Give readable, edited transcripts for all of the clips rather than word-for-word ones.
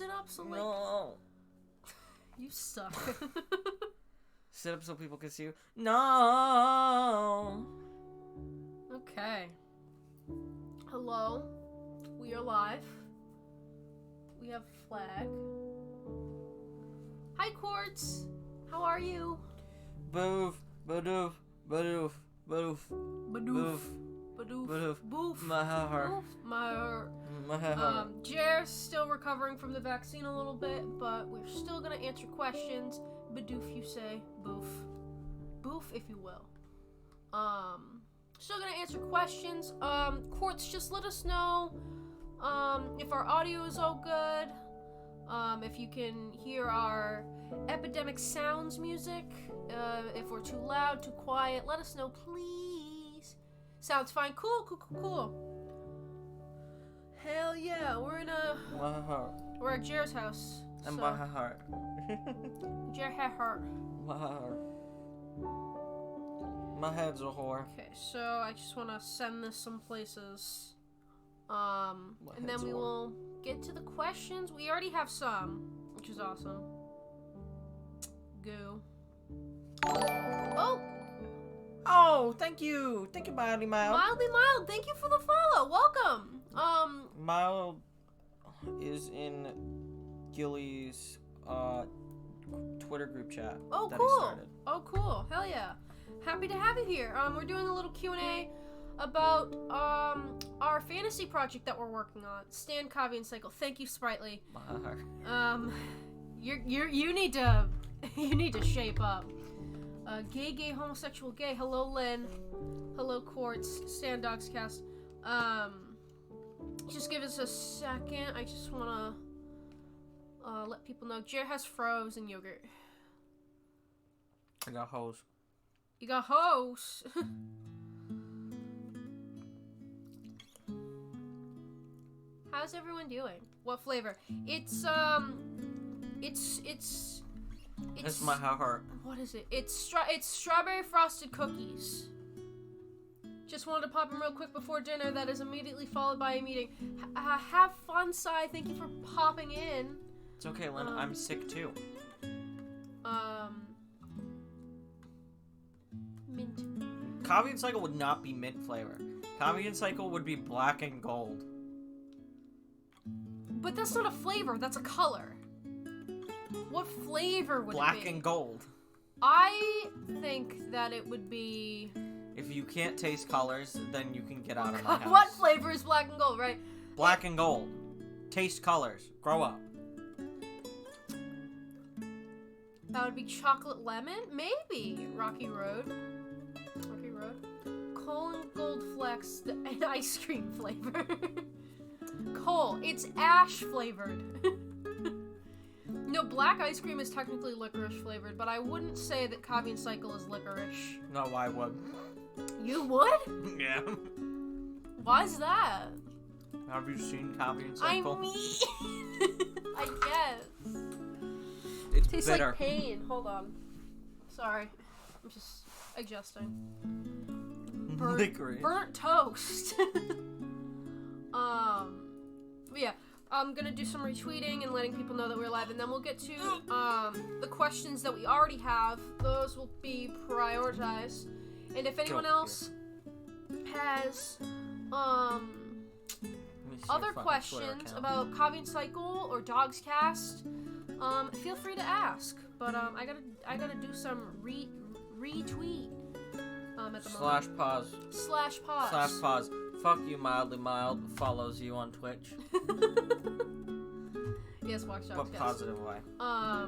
sit up so like... No. You suck. Sit up so people can see you. No. Okay. Hello. We are live. We have a flag. Hi, Quartz. How are you? Boof. Badoof. Badoof. Badoof. Badoof. Badoof. Badoof. Badoof. Boof. My heart. Boof. My heart. My heart. Jer's still recovering from the vaccine a little bit, but we're still gonna answer questions. Badoof, you say. Boof. Boof, if you will. Still gonna answer questions. Quartz, just let us know, if our audio is all good. If you can hear our epidemic sounds music. If we're too loud, too quiet, let us know, please. Sounds fine. Cool. Hell yeah, we're at Jer's house. And my heart. Jer heart. My heart. My head's a whore. Okay, so I just want to send this some places. And then we will get to the questions. We already have some, which is awesome. Go. Oh, thank you. Thank you, Mildly Mild. Mildly Mild, thank you for the follow. Welcome. Mild is in Gilly's Twitter group chat that he started. Oh, cool. Hell yeah. Happy to have you here. We're doing a little Q&A about our fantasy project that we're working on. Stan Cavian Cycle. Thank you, Sprightly. You need to shape up. Gay, homosexual, gay. Hello, Lynn. Hello, Quartz. Stan Dogscast. Just give us a second. I just wanna let people know. Jer has frozen yogurt. I got hose. You got hose. How's everyone doing? What flavor? It's my heart. What is it? It's strawberry frosted cookies. Just wanted to pop in real quick before dinner. That is immediately followed by a meeting. Have fun, Sai. Thank you for popping in. It's okay, Lynn. I'm sick too. Mint. Cavian Cycle would not be mint flavor. Cavian Cycle would be black and gold. But that's not a flavor. That's a color. What flavor would it be? Black and gold. I think that it would be... If you can't taste colors, then you can get out of my house. What flavor is black and gold, right? Black and gold. Taste colors. Grow up. That would be chocolate lemon? Maybe. Rocky Road. Coal and gold flecks, an ice cream flavor. Coal. It's ash flavored. No, black ice cream is technically licorice flavored, but I wouldn't say that Cavian Cycle is licorice. No, I would. You would? Yeah. Why's that? Have you seen Cavian Cycle? I mean, I guess. It's Tastes bitter. like pain. Hold on. Sorry. I'm just adjusting. Burnt toast. But yeah. I'm gonna do some retweeting and letting people know that we're live, and then we'll get to the questions that we already have. Those will be prioritized. And if anyone else has other questions about Cavian Cycle or Dogscast, feel free to ask. But I gotta do some retweet at the moment. /pause. Fuck you, Mildly Mild follows you on Twitch. Yes, watch Dogscast. But positive way. I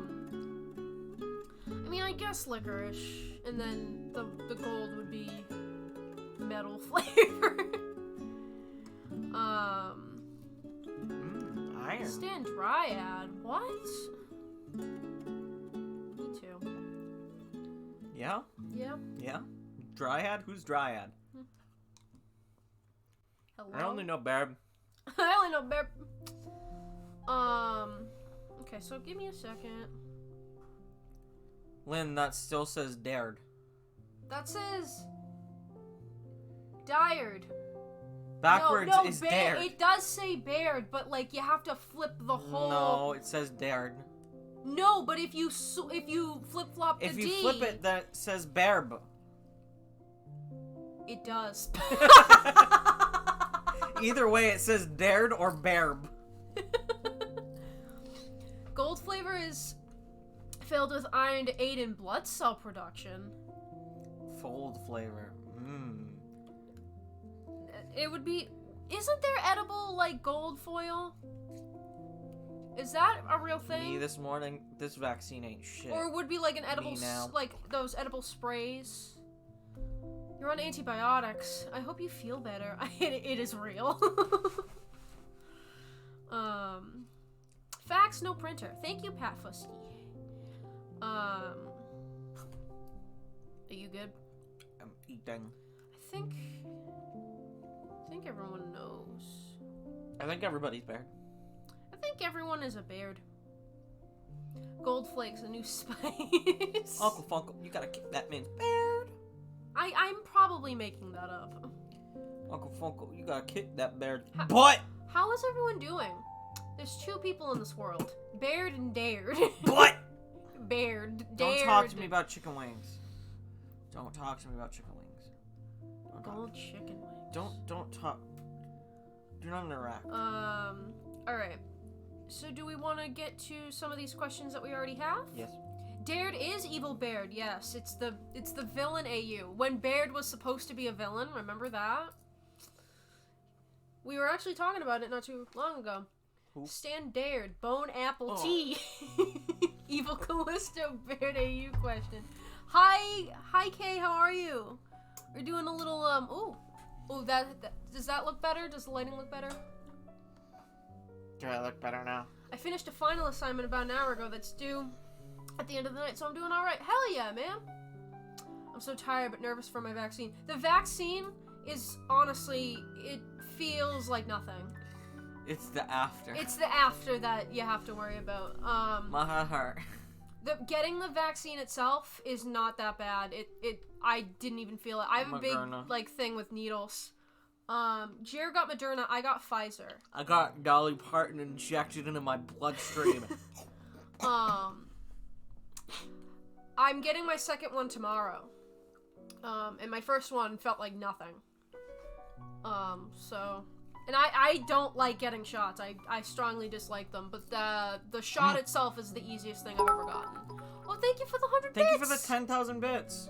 mean, I guess licorice, and then the gold would be metal flavor. Iron. Stan Dryad. What? Me too. Yeah? Yeah. Yeah? Dryad? Who's Dryad? Hello? I only know Baird. I only know Baird. Okay, so give me a second. Lynn, that still says dared. That says... Dired. Backwards no, is Baird. It does say Baird, but like you have to flip the whole. No, it says Baird. No, but if you flip flop the D. If you flip it, then it says Baird. It does. Either way, it says Baird or Baird. Gold flavor is filled with iron to aid in blood cell production. Fold flavor. It would be. Isn't there edible like gold foil? Is that a real thing? Me this morning, this vaccine ain't shit. Or it would be like an edible, like those edible sprays. You're on antibiotics. I hope you feel better. It is real. Fax, no printer. Thank you, Pat Fusky. Are you good? I'm eating. I think everyone knows. I think everybody's Baird. I think everyone is a Baird. Gold flakes, a new spice. Uncle Funkle, you gotta kick that man's Baird. I'm probably making that up. Uncle Funkle, you gotta kick that Baird. But how is everyone doing? There's two people in this world. Baird and Dared. But Baird. Don't talk to me about chicken wings. Don't talk to me about chicken wings. Gold chicken wings. Don't talk. Do not interact. Alright. So do we want to get to some of these questions that we already have? Yes. Dared is evil Baird, yes. It's the villain AU. When Baird was supposed to be a villain, remember that? We were actually talking about it not too long ago. Who? Stan Dared, Bone Apple Tea. Evil Callisto Baird AU question. Hi Kay, how are you? We're doing a little that does that look better? Does the lighting look better? Do I look better now? I finished a final assignment about an hour ago that's due at the end of the night, so I'm doing alright. Hell yeah, man! I'm so tired but nervous for my vaccine. The vaccine is, honestly, it feels like nothing. It's the after. It's the after that you have to worry about. My heart. Getting the vaccine itself is not that bad. I didn't even feel it. I have a big, like, thing with needles. Jer got Moderna, I got Pfizer. I got Dolly Parton injected into my bloodstream. I'm getting my second one tomorrow. And my first one felt like nothing. And I don't like getting shots. I strongly dislike them, but the shot itself is the easiest thing I've ever gotten. Well, thank you for the 100 bits! Thank you for the 10,000 bits!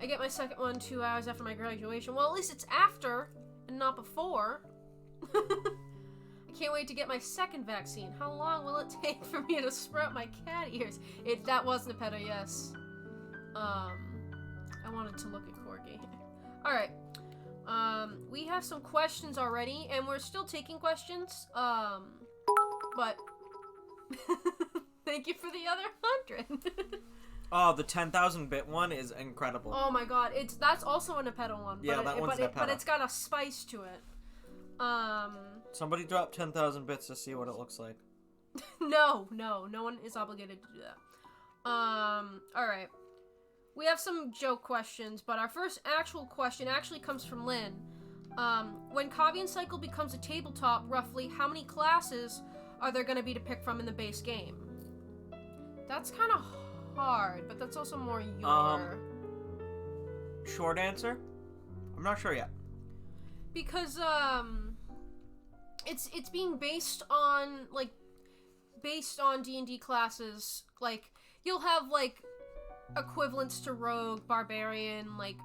I get my second one 2 hours after my graduation. Well, at least it's after, and not before. I can't wait to get my second vaccine. How long will it take for me to sprout my cat ears? That was Nepeta, yes. I wanted to look at Corgi. Alright. We have some questions already, and we're still taking questions. But thank you for the other 100. Oh, the 10,000 bit one is incredible. Oh my god, that's also a Nepeta one. Yeah, that one's Nepeta. But it's got a spice to it. Somebody drop 10,000 bits to see what it looks like. No one is obligated to do that. Alright. We have some joke questions, but our first actual question actually comes from Lynn. When Cavian Cycle becomes a tabletop, roughly how many classes are there going to be to pick from in the base game? That's kind of hard, but that's also more your... Short answer? I'm not sure yet. Because, it's being based on D&D classes. Like, you'll have, like, equivalents to rogue, barbarian, like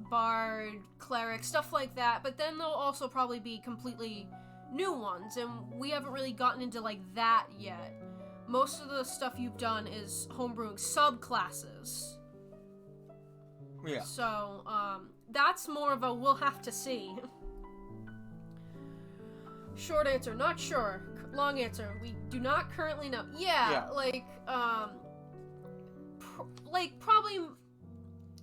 bard, cleric, stuff like that, but then there'll also probably be completely new ones, and we haven't really gotten into like that yet. Most of the stuff you've done is homebrewing subclasses. Yeah. So, that's more of a we'll have to see. Short answer, not sure. Long answer, we do not currently know. Yeah. Probably,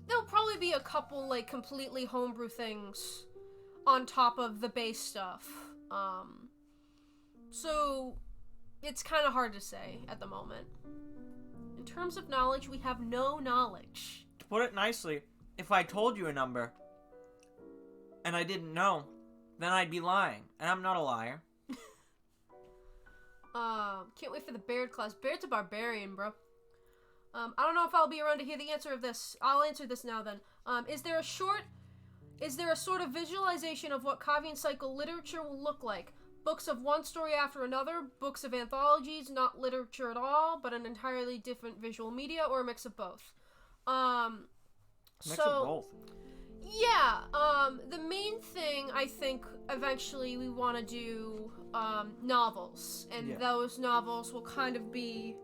there'll probably be a couple, like, completely homebrew things on top of the base stuff. So, it's kind of hard to say at the moment. In terms of knowledge, we have no knowledge. To put it nicely, if I told you a number, and I didn't know, then I'd be lying, and I'm not a liar. Can't wait for the Baird class. Baird's a barbarian, bro. I don't know if I'll be around to hear the answer of this. I'll answer this now then. Is there a sort of visualization of what Cavian Cycle literature will look like? Books of one story after another, books of anthologies, not literature at all, but an entirely different visual media, or a mix of both? Mix of both. Yeah, the main thing, I think, eventually we want to do, novels, and those novels will kind of be,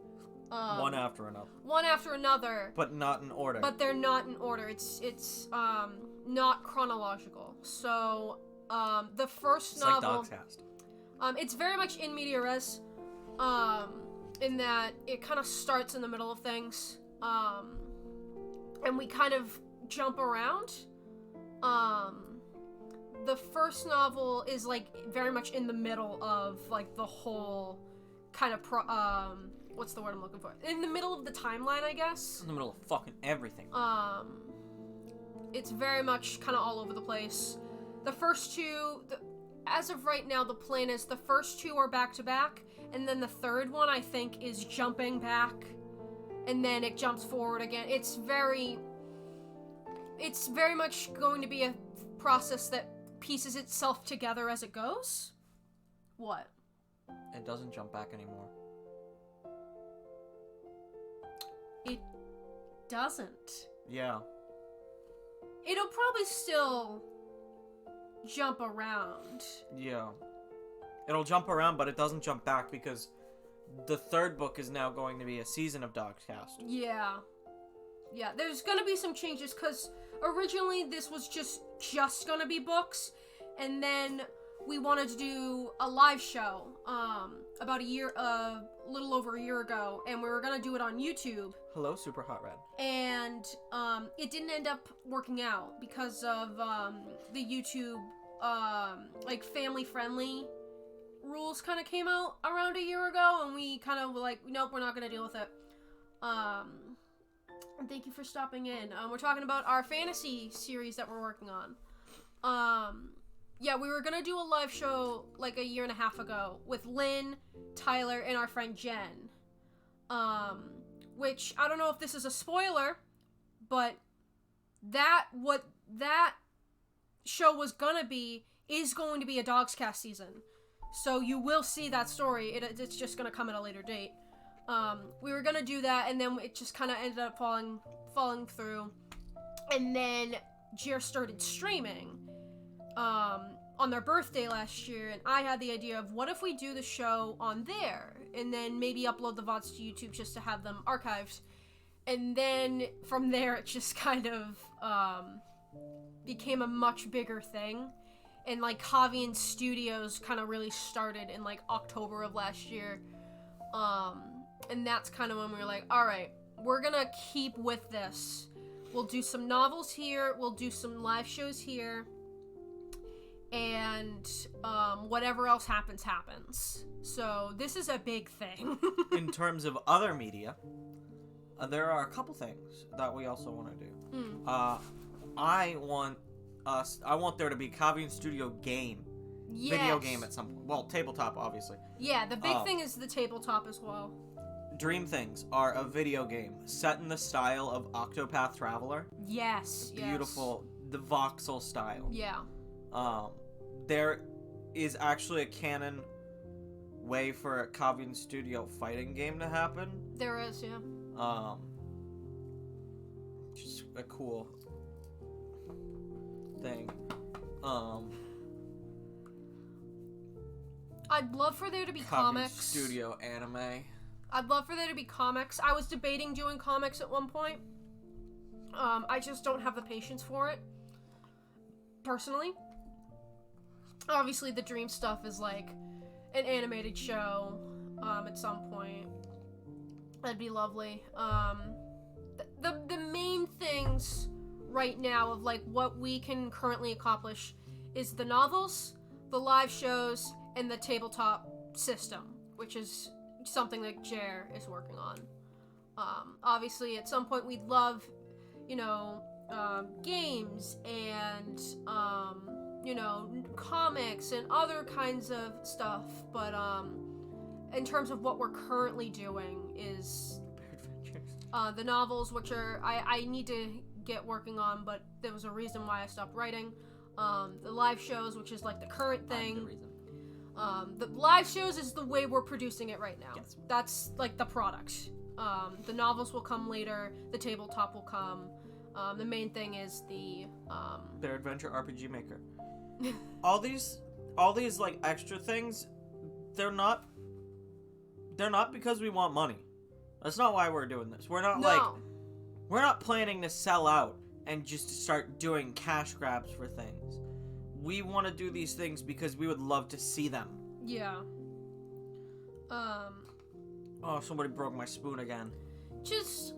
one after another. One after another. But not in order. But they're not in order. It's not chronological. So, the first novel... It's like Dogscast. It's very much in media res, in that it kind of starts in the middle of things, and we kind of jump around. The first novel is, like, very much in the middle of, like, the whole kind of what's the word I'm looking for? In the middle of the timeline, I guess. In the middle of fucking everything. It's very much kind of all over the place. The first two, as of right now, the plan is the first two are back to back, and then the third one, I think, is jumping back, and then it jumps forward again. It's very much going to be a process that pieces itself together as it goes. What? It doesn't jump back anymore. It doesn't. Yeah. It'll probably still jump around. Yeah. It'll jump around, but it doesn't jump back because the third book is now going to be a season of Dogscast. Yeah. Yeah, there's gonna be some changes, because originally this was just gonna be books, and then we wanted to do a live show, about a little over a year ago, and we were gonna do it on YouTube. Hello, Super Hot Red. And, it didn't end up working out because of, the YouTube, like, family-friendly rules kind of came out around a year ago, and we kind of were like, nope, we're not gonna deal with it. And thank you for stopping in. We're talking about our fantasy series that we're working on. Yeah, we were gonna do a live show like a year and a half ago with Lynn, Tyler, and our friend Jen. Which, I don't know if this is a spoiler, but what that show was gonna be is going to be a Dogscast season. So you will see that story. It's just gonna come at a later date. We were gonna do that, and then it just kind of ended up falling through. And then Jer started streaming, on their birthday last year, and I had the idea of, what if we do the show on there, and then maybe upload the VODs to YouTube just to have them archived. And then, from there, it just kind of, became a much bigger thing. And, like, Cavian Studios kind of really started in, like, October of last year. And that's kind of when we were like, alright, we're gonna keep with this. We'll do some novels here, we'll do some live shows here, and whatever else happens. So this is a big thing. In terms of other media, there are a couple things that we also want to do. I want there to be Cavian Studio game. Yes. Video game at some point. Well, tabletop, obviously. Yeah, the big thing is the tabletop as well. Dream Things are a video game set in the style of Octopath Traveler. Yes, Beautiful, the voxel style. Yeah. There is actually a canon way for a Cavian Studio fighting game to happen. There is, yeah. Just a cool thing. I'd love for there to be Cavian comics. Studio anime. I'd love for there to be comics. I was debating doing comics at one point. I just don't have the patience for it, personally. Obviously, the dream stuff is like an animated show at some point. That'd be lovely. The main things right now of like what we can currently accomplish is the novels, the live shows, and the tabletop system, which is something that Jer is working on. Obviously, at some point, we'd love, games and comics and other kinds of stuff, but in terms of what we're currently doing is the novels, which are I need to get working on, but there was a reason why I stopped writing. The live shows, which is like the current thing. The reason. The live shows is the way we're producing it right now. Yes. That's like the product. The novels will come later. The tabletop will come. The main thing is their adventure RPG maker. all these like extra things, they're not because we want money. That's not why we're doing this. We're not planning to sell out and just start doing cash grabs for things. We want to do these things because we would love to see them. Yeah. Oh, somebody broke my spoon again. Just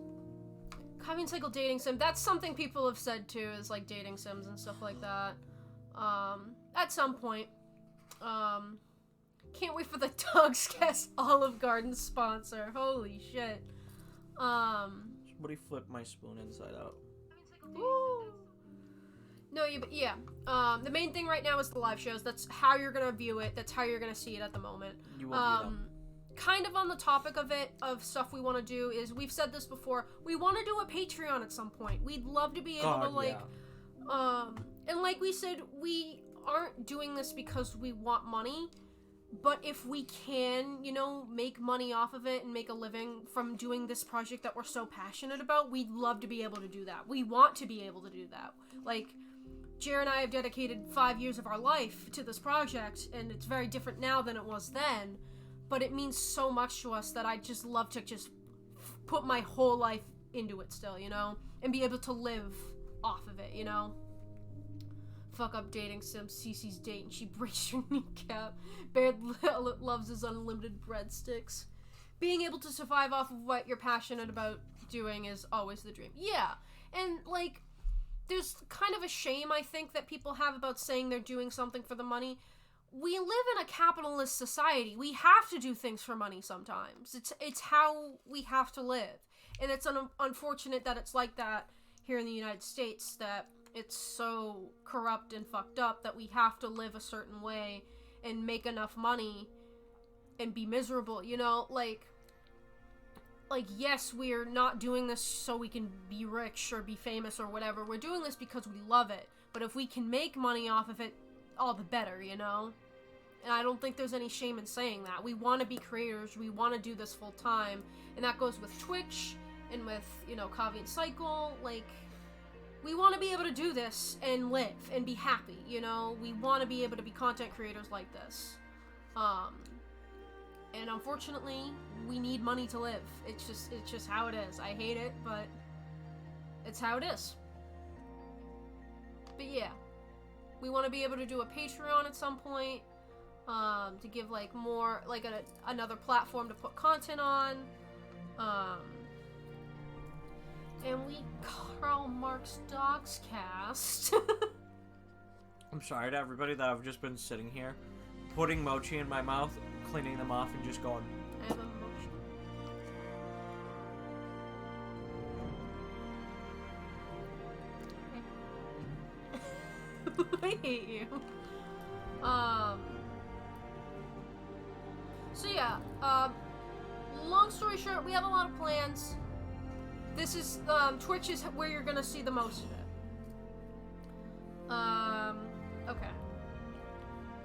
Cavian Cycle dating sim. That's something people have said too, is like dating sims and stuff like that. At some point. Can't wait for the Dogs Cast Olive Garden sponsor. Holy shit. Somebody flipped my spoon inside out. Woo. No, yeah. The main thing right now is the live shows. That's how you're gonna view it. That's how you're gonna see it at the moment. You will view them. Kind of on the topic of stuff we want to do is, we've said this before, we want to do a Patreon at some point. We'd love to be able to and like we said, we aren't doing this because we want money, but if we can, make money off of it and make a living from doing this project that we're so passionate about, we'd love to be able to do that. We want to be able to do that. Like, Jer and I have dedicated 5 years of our life to this project, and it's very different now than it was then, but it means so much to us that I'd just love to just put my whole life into it still, and be able to live off of it, Fuck up dating sim. Cece's date and she breaks your kneecap. Baird loves his unlimited breadsticks. Being able to survive off of what you're passionate about doing is always the dream. Yeah, and like, there's kind of a shame, I think, that people have about saying they're doing something for the money. We live in a capitalist society. We have to do things for money sometimes. It's how we have to live. And it's unfortunate that it's like that here in the United States, that it's so corrupt and fucked up that we have to live a certain way and make enough money and be miserable, like, yes, we're not doing this so we can be rich or be famous or whatever. We're doing this because we love it. But if we can make money off of it, all the better, And I don't think there's any shame in saying that. We want to be creators. We want to do this full time. And that goes with Twitch and with, Cavian Cycle. Like, we want to be able to do this and live and be happy, We want to be able to be content creators like this. And unfortunately, we need money to live. It's just how it is. I hate it, but it's how it is. But yeah, we want to be able to do a Patreon at some point, to give like more, like another platform to put content on. And Karl Marx Dogs Cast. I'm sorry to everybody that I've just been sitting here, putting mochi in my mouth, cleaning them off, and just going. I have a mochi. I hate you. So yeah, long story short, we have a lot of plans. This is, Twitch is where you're gonna see the most of it. Okay.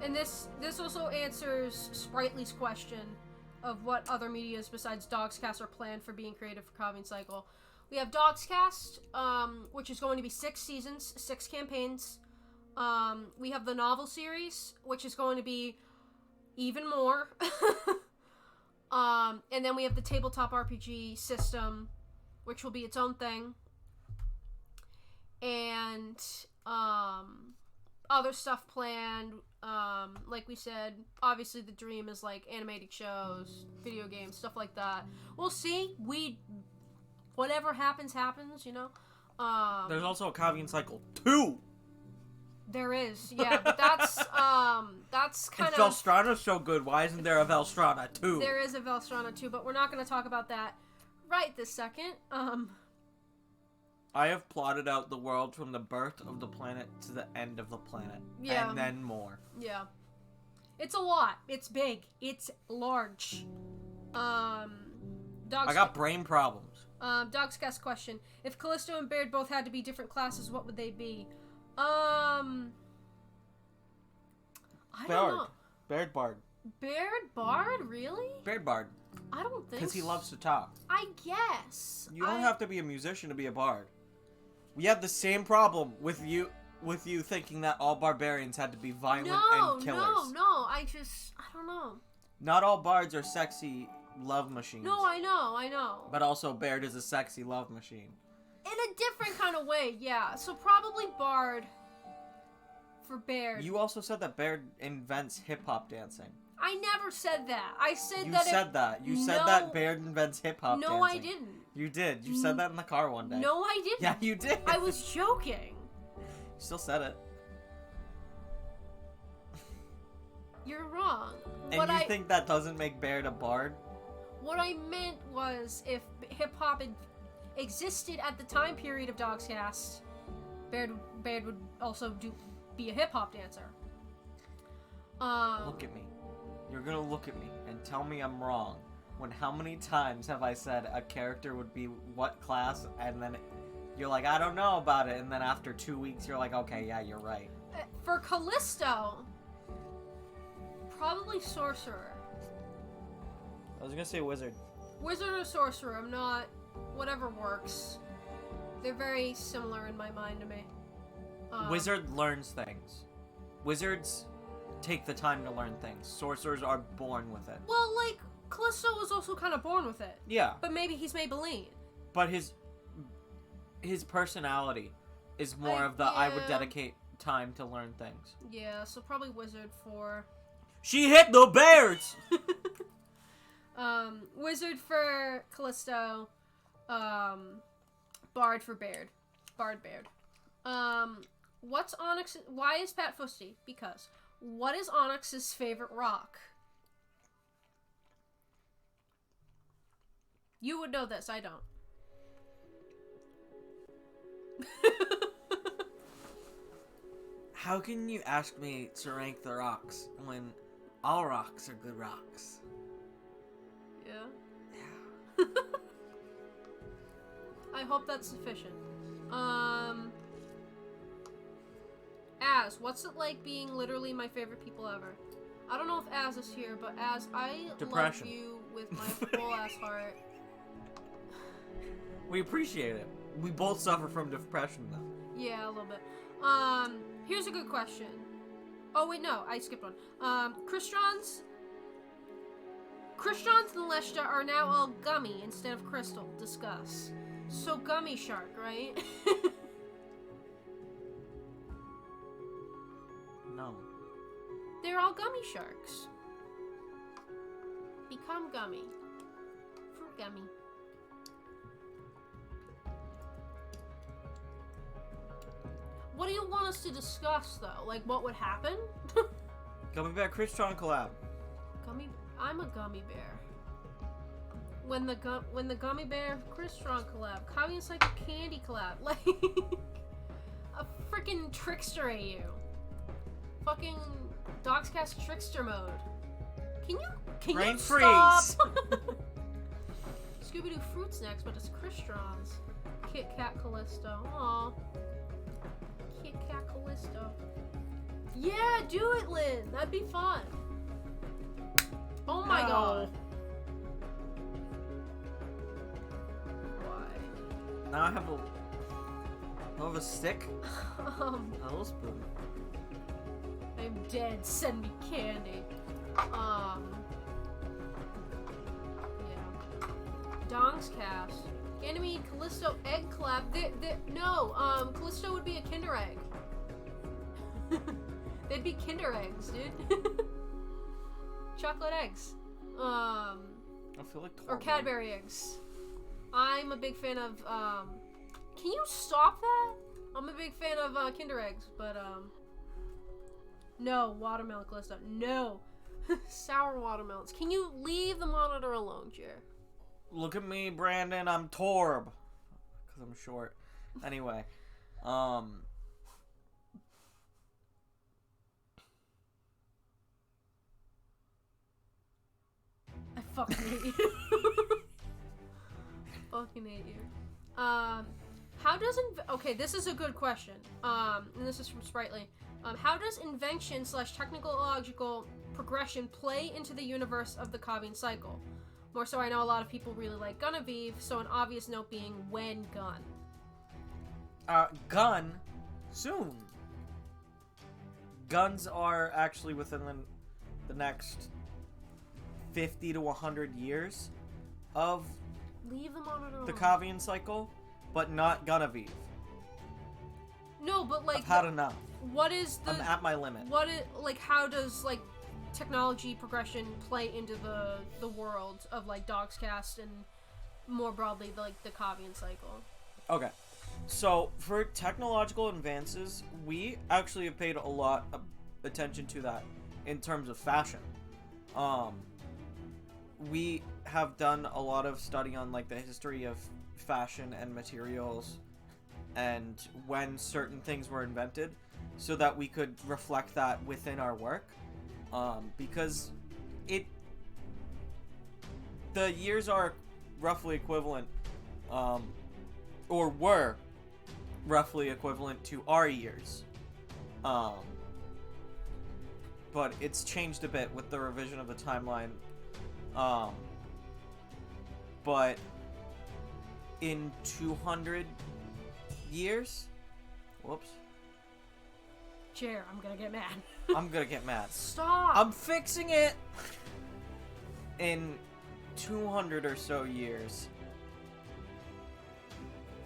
And this also answers Sprightly's question of what other medias besides Dogscast are planned for being creative for Cavian Cycle. We have Dogscast, which is going to be 6 seasons, 6 campaigns. We have the novel series, which is going to be even more. And then we have the tabletop RPG system, which will be its own thing. And other stuff planned. Like we said, obviously the dream is like animated shows, video games, stuff like that. We'll see. Whatever happens, There's also a Cavian Cycle 2! There is, yeah, but that's kind If of... Velstrana's so good, why isn't there a Velstrana 2? There is a Velstrana 2, but we're not going to talk about that right this second. I have plotted out the world from the birth of the planet to the end of the planet. Yeah. And then more. Yeah. It's a lot. It's big. It's large. Dogs. I got brain problems. Dog's Cast question. If Callisto and Baird both had to be different classes, what would they be? I don't know. Baird Bard. Baird Bard? Really? Baird Bard. I don't think so. Because he loves to talk. I guess. You don't have to be a musician to be a bard. We have the same problem with you thinking that all barbarians had to be violent and killers. No. I don't know. Not all bards are sexy love machines. No, I know. But also Baird is a sexy love machine. In a different kind of way, yeah. So probably Bard for Baird. You also said that Baird invents hip-hop dancing. I never said that. I said You that said that. You said that Baird invents hip-hop dancing. No, I didn't. You did. You said that in the car one day. No, I didn't. Yeah, you did. I was joking. You still said it. You're wrong. And you think that doesn't make Baird a bard? What I meant was if hip-hop existed at the time period of Dog's Cast, Baird would also be a hip-hop dancer. Look at me. You're gonna look at me and tell me I'm wrong. When how many times have I said a character would be what class, and then you're like, I don't know about it, and then after 2 weeks you're like, okay, yeah, you're right. For Callisto, probably sorcerer. I was gonna say wizard. Wizard or sorcerer, I'm not... Whatever works. They're very similar in my mind to me. Wizard learns things. Wizards take the time to learn things. Sorcerers are born with it. Well, like, Callisto was also kind of born with it. Yeah. But maybe he's Maybelline. But his personality is more of the I would dedicate time to learn things. Yeah, so probably wizard for... She hit the bears! Wizard for Callisto. Bard for Baird. Baird. What's Onyx... Why is Pat Fusty? Because. What is Onyx's favorite rock? You would know this, I don't. How can you ask me to rank the rocks when all rocks are good rocks? Yeah? I hope that's sufficient. Az, what's it like being literally my favorite people ever? I don't know if Az is here, but Az, I Depression. love you with my whole ass heart. We appreciate it. We both suffer from depression, though. Yeah, a little bit. Here's a good question. Oh, wait, no, I skipped one. Kristrons and Leshta are now all gummy instead of crystal. Discuss. So gummy shark, right? No. They're all gummy sharks. Become gummy. Fruit gummy. What do you want us to discuss, though? Like, what would happen? Gummy Bear Crystron collab. I'm a gummy bear. When the Gummy Bear Crystron collab, Cavian Cycle Candy collab, like a freaking trickster AU, fucking Dog's Cast trickster mode. Can Brain you stop? freeze. Scooby-Doo fruit snacks, but it's Crystrons. Kit Kat Callisto. Aw. Kit Kat Callisto. Yeah, do it, Lynn. That'd be fun. Oh my god. Why? Now I have a stick. A little spoon. I'm dead. Send me candy. Yeah. Dong's Cast. Ganymede Callisto egg collab. No, Callisto would be a Kinder egg. They'd be Kinder eggs, dude. Chocolate eggs. I feel like or Cadbury eggs. I'm a big fan of, can you stop that? I'm a big fan of, Kinder eggs, but, no, watermelon Callisto. No. Sour watermelons. Can you leave the monitor alone, Jer? Look at me, Brandon. I'm Torb. Because I'm short. Anyway, I fucking hate you. Fucking hate you. How does okay, this is a good question. And this is from Sprightly. How does invention / technological progression play into the universe of the Cavian Cycle? More so, I know a lot of people really like Guinevere, so an obvious note being when gun. Gun soon. Guns are actually within the next 50 to 100 years of Leave them on their own. the Cavian Cycle, but not Guinevere. No, but like I've had enough. What is the? I'm at my limit. What is like? How does like technology progression play into the world of like Dog's Cast and more broadly the Cavian Cycle? Okay, so for technological advances, we actually have paid a lot of attention to that in terms of fashion. We have done a lot of study on like the history of fashion and materials and when certain things were invented so that we could reflect that within our work, because the years are roughly equivalent, or were roughly equivalent to our years, but it's changed a bit with the revision of the timeline, but in 200 years, whoops, Chair, I'm gonna get mad. I'm gonna get mad. Stop. I'm fixing it. In 200 or so years,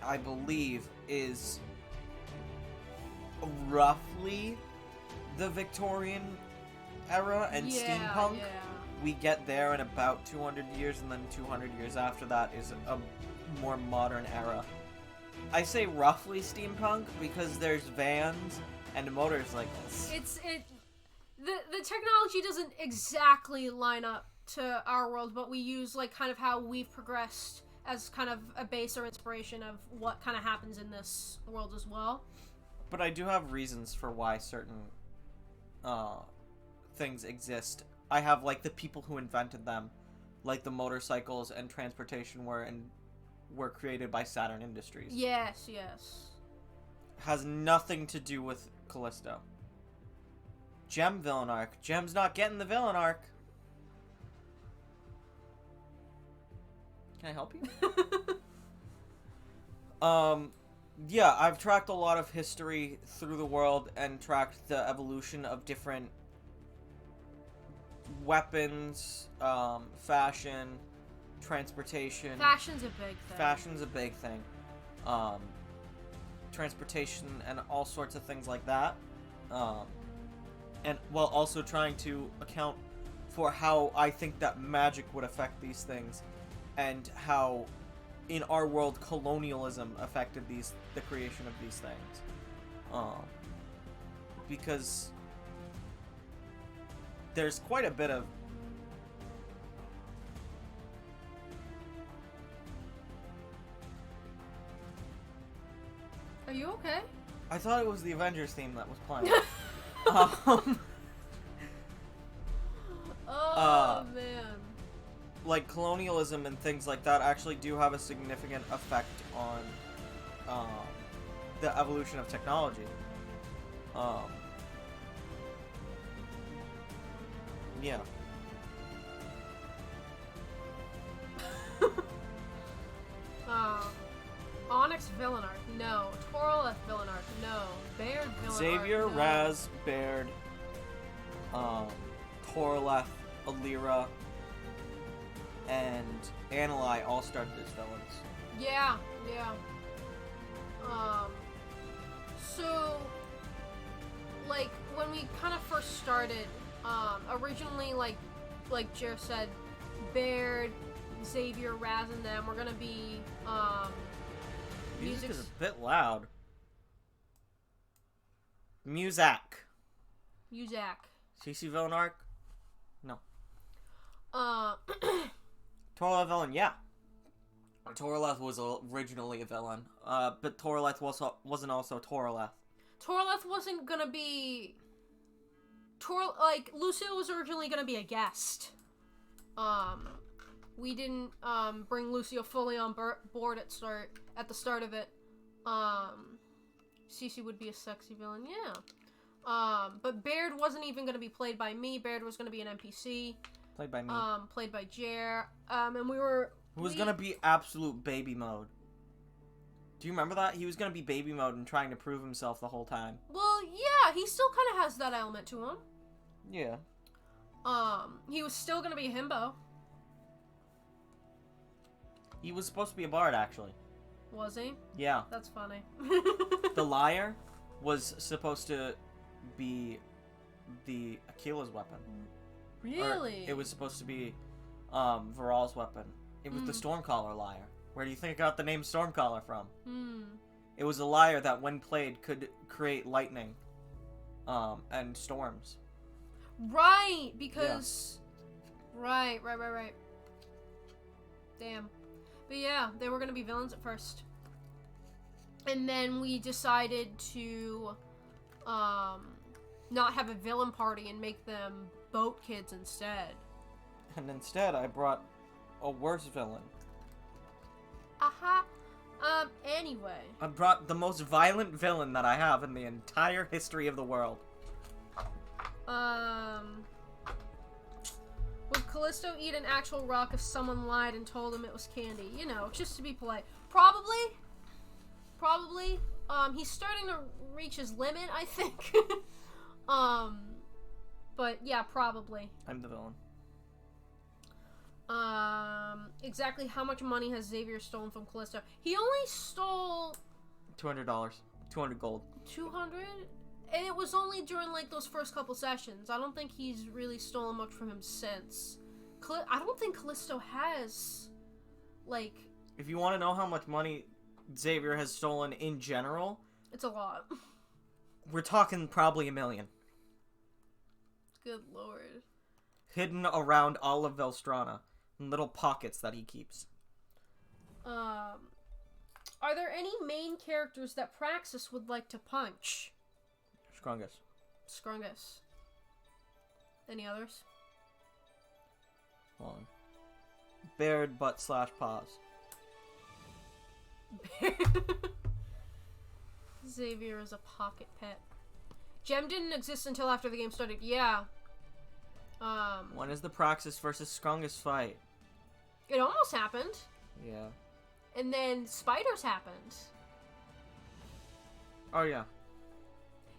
I believe, is roughly the Victorian era and steampunk. Yeah. We get there in about 200 years, and then 200 years after that is a more modern era. I say roughly steampunk because there's vans and motorcycles. The technology doesn't exactly line up to our world, but we use like kind of how we've progressed as kind of a base or inspiration of what kind of happens in this world as well. But I do have reasons for why certain things exist. I have like the people who invented them, like the motorcycles and transportation were created by Saturn Industries. Yes. Has nothing to do with Callisto. Gem villain arc. Gem's not getting the villain arc. Can I help you? Yeah, I've tracked a lot of history through the world and tracked the evolution of different weapons, fashion, transportation. Fashion's a big thing. Fashion's a big thing. Transportation and all sorts of things like that. And while also trying to account for how I think that magic would affect these things and how in our world colonialism affected the creation of these things. Because there's quite a bit of Are you okay? I thought it was the Avengers theme that was playing. Man. Like colonialism and things like that actually do have a significant effect on the evolution of technology. Yeah. Onyx villain arc, no. Toroleth villain arc, no. Baird villain Xavier, arc, no. Raz, Baird, Toroleth, Alira, and Anali all started as villains. Yeah. So, like, when we kind of first started, originally, like Jer said, Baird, Xavier, Raz, and them were gonna be, Music is a bit loud. Muzak. CC villain arc? No. Toroleth villain, yeah. Toraleth was originally a villain, but Toraleth wasn't also Toraleth. Toraleth wasn't gonna be... Lucio was originally gonna be a guest. We didn't, bring Lucio fully on board at the start of it. Cece would be a sexy villain, yeah. But Baird wasn't even gonna be played by me. Baird was gonna be an NPC. Played by me. Played by Jer. And we were... Who was gonna be absolute baby mode. Do you remember that? He was gonna be baby mode and trying to prove himself the whole time. Well, yeah, he still kind of has that element to him. Yeah. He was still gonna be a himbo. He was supposed to be a bard, actually. Was he? Yeah. That's funny. The liar was supposed to be the Aquila's weapon. Really? Or it was supposed to be Viral's weapon. It was the Stormcaller liar. Where do you think I got the name Stormcaller from? It was a liar that, when played, could create lightning and storms. Right, because... Yeah. Right. Damn. But yeah, they were going to be villains at first. And then we decided to not have a villain party and make them boat kids instead. And instead, I brought a worse villain. Anyway. I brought the most violent villain that I have in the entire history of the world. Would Callisto eat an actual rock if someone lied and told him it was candy? You know, just to be polite. Probably. He's starting to reach his limit, I think. But yeah, probably. I'm the villain. Exactly how much money has Xavier stolen from Callisto? He only stole... $200. 200 gold. 200? And it was only during, like, those first couple sessions. I don't think he's really stolen much from him since. I don't think Callisto has, like... If you want to know how much money Xavier has stolen in general... It's a lot. We're talking probably $1 million. Good lord. Hidden around all of Velstrana. In little pockets that he keeps. Are there any main characters that Praxis would like to punch? Scrungus. Any others? Hold on. Baird butt/paws. Xavier is a pocket pet. Gem didn't exist until after the game started. Yeah. When is the Praxis versus Scrungus fight? It almost happened. Yeah. And then Spiders happened. Oh, yeah.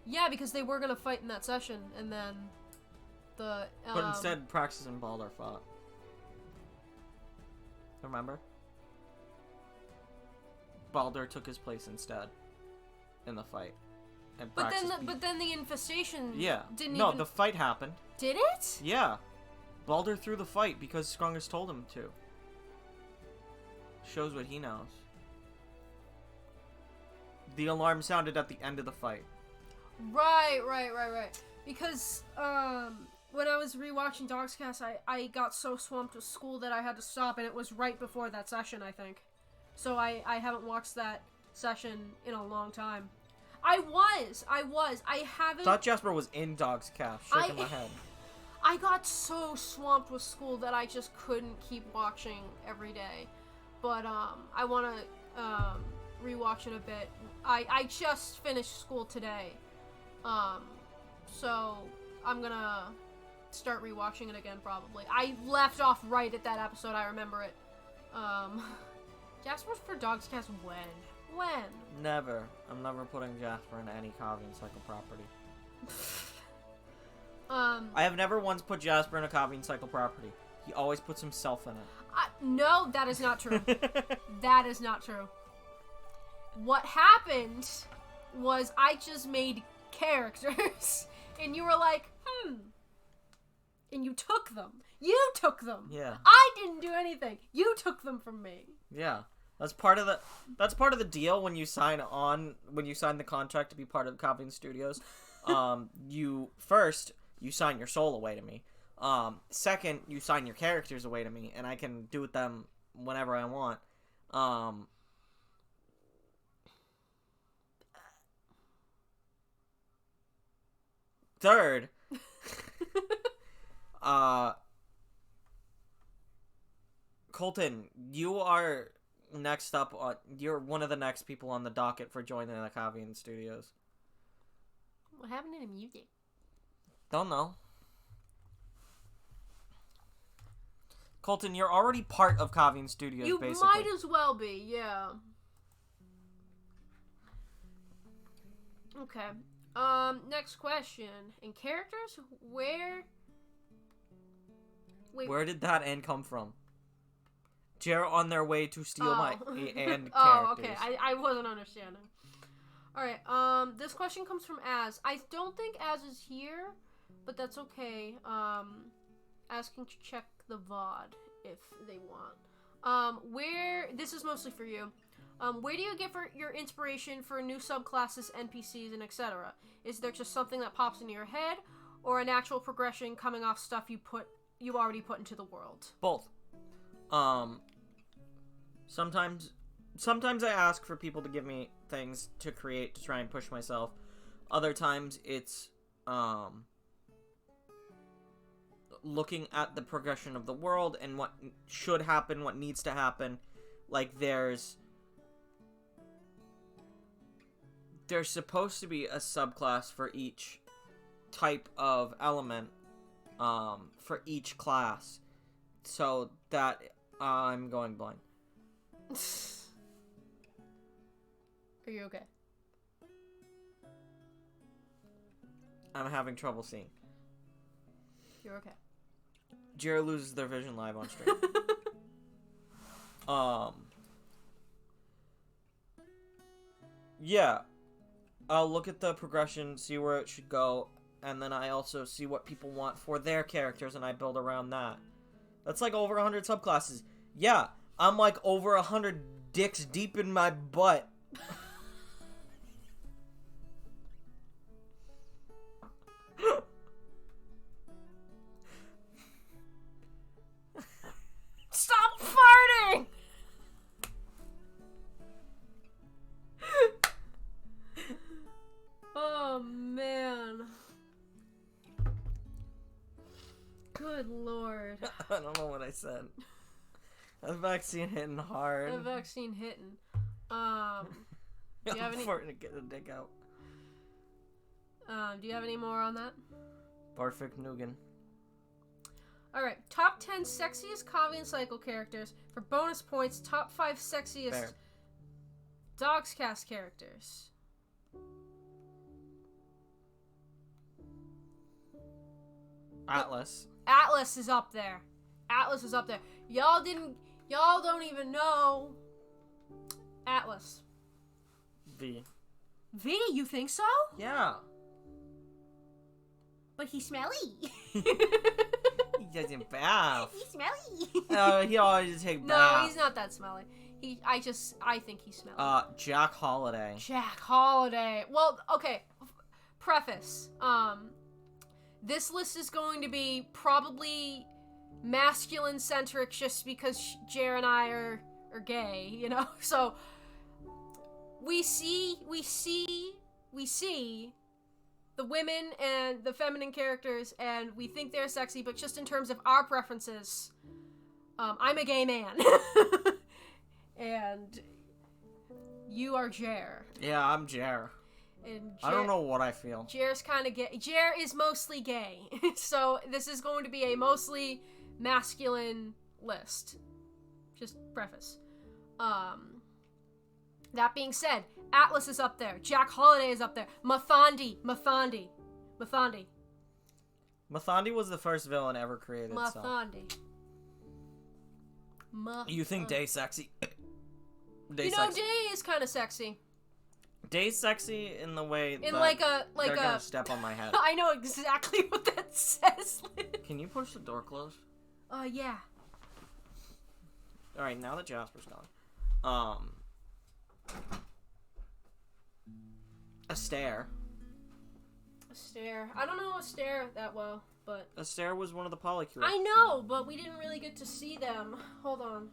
Yeah, because they were going to fight in that session, and then the... But instead, Praxis and Baldur fought. Remember? Baldur took his place instead in the fight. And but then the infestation didn't No, even... the fight happened. Did it? Yeah. Baldur threw the fight because Scrungus told him to. Shows what he knows. The alarm sounded at the end of the fight. Right. Because, when I was rewatching Dogscast, I got so swamped with school that I had to stop, and it was right before that session, I think. So I haven't watched that session in a long time. I haven't... Thought Jasper was in Dogscast, shaking my head. I got so swamped with school that I just couldn't keep watching every day. But, I want to, rewatch it a bit. I just finished school today. So I'm gonna start rewatching it again, probably. I left off right at that episode, I remember it. Jasper's for Dogscast when? Never. I'm never putting Jasper in any Cavian Cycle property. I have never once put Jasper in a Cavian Cycle property. He always puts himself in it. No, that is not true. That is not true. What happened was I just made characters, and you were like, and you took them. You took them. Yeah. I didn't do anything. You took them from me. Yeah. That's part of the deal when you sign the contract to be part of Cavian Studios. You sign your soul away to me. Second, you sign your characters away to me, and I can do with them whenever I want. Third, Colton, you are next up on. You're one of the next people on the docket for joining the Cavian Studios. What happened to the music? Don't know. Colton, you're already part of Cavian Studios, You basically. might as well be, yeah. Okay. Next question. In characters, where... Wait. Where did that end come from? Jared on their way to steal my and characters. Oh, okay. I wasn't understanding. Alright, this question comes from Az. I don't think Az is here, but that's okay. Az can check the VOD if they want. This is mostly for you. Where do you get your inspiration for new subclasses, NPCs, and etc.? Is there just something that pops into your head, or a natural progression coming off stuff you already put into the world? Both. Sometimes I ask for people to give me things to create to try and push myself. Other times it's looking at the progression of the world and what should happen, what needs to happen. Like there's supposed to be a subclass for each type of element, for each class, so that I'm going blind. Are you okay? I'm having trouble seeing. You're okay. Jared loses their vision live on stream. Yeah. I'll look at the progression, see where it should go, and then I also see what people want for their characters, and I build around that. That's like over 100 subclasses. Yeah, I'm like over 100 dicks deep in my butt. Stop farting! Oh, man. Good lord. I don't know what I said. The vaccine hitting hard. The vaccine hitting. Do you have any... to get a dick out. Do you have any more on that? Barfik Nugan. Alright, top 10 sexiest Cavian Cycle characters. For bonus points, top 5 sexiest Baird. Dogscast characters. Atlas. Atlas is up there. Atlas is up there. Y'all don't even know Atlas. V. V, you think so? Yeah. But he's smelly. He doesn't bath. He's smelly. He always take No, bath. he's not that smelly. I think he's smelly. Jack Holiday. Jack Holiday. Well, okay. Preface. This list is going to be probably masculine centric just because Jer and I are gay, you know? So we see the women and the feminine characters and we think they're sexy, but just in terms of our preferences, I'm a gay man. And you are Jer. Yeah, I'm Jer. And I don't know what I feel. Jer's kind of gay. Jer is mostly gay. So this is going to be a mostly masculine list. Just preface. That being said, Atlas is up there. Jack Holiday is up there. Mathandi was the first villain ever created. Mathandi. You think Day's sexy? Day is kind of sexy. Day's sexy in the way that they're gonna step on my head. I know exactly what that says. Can you push the door closed? Yeah. All right, now that Jasper's gone, Astaire. Astaire. I don't know Astaire that well, but Astaire was one of the polycures. I know, but we didn't really get to see them. Hold on.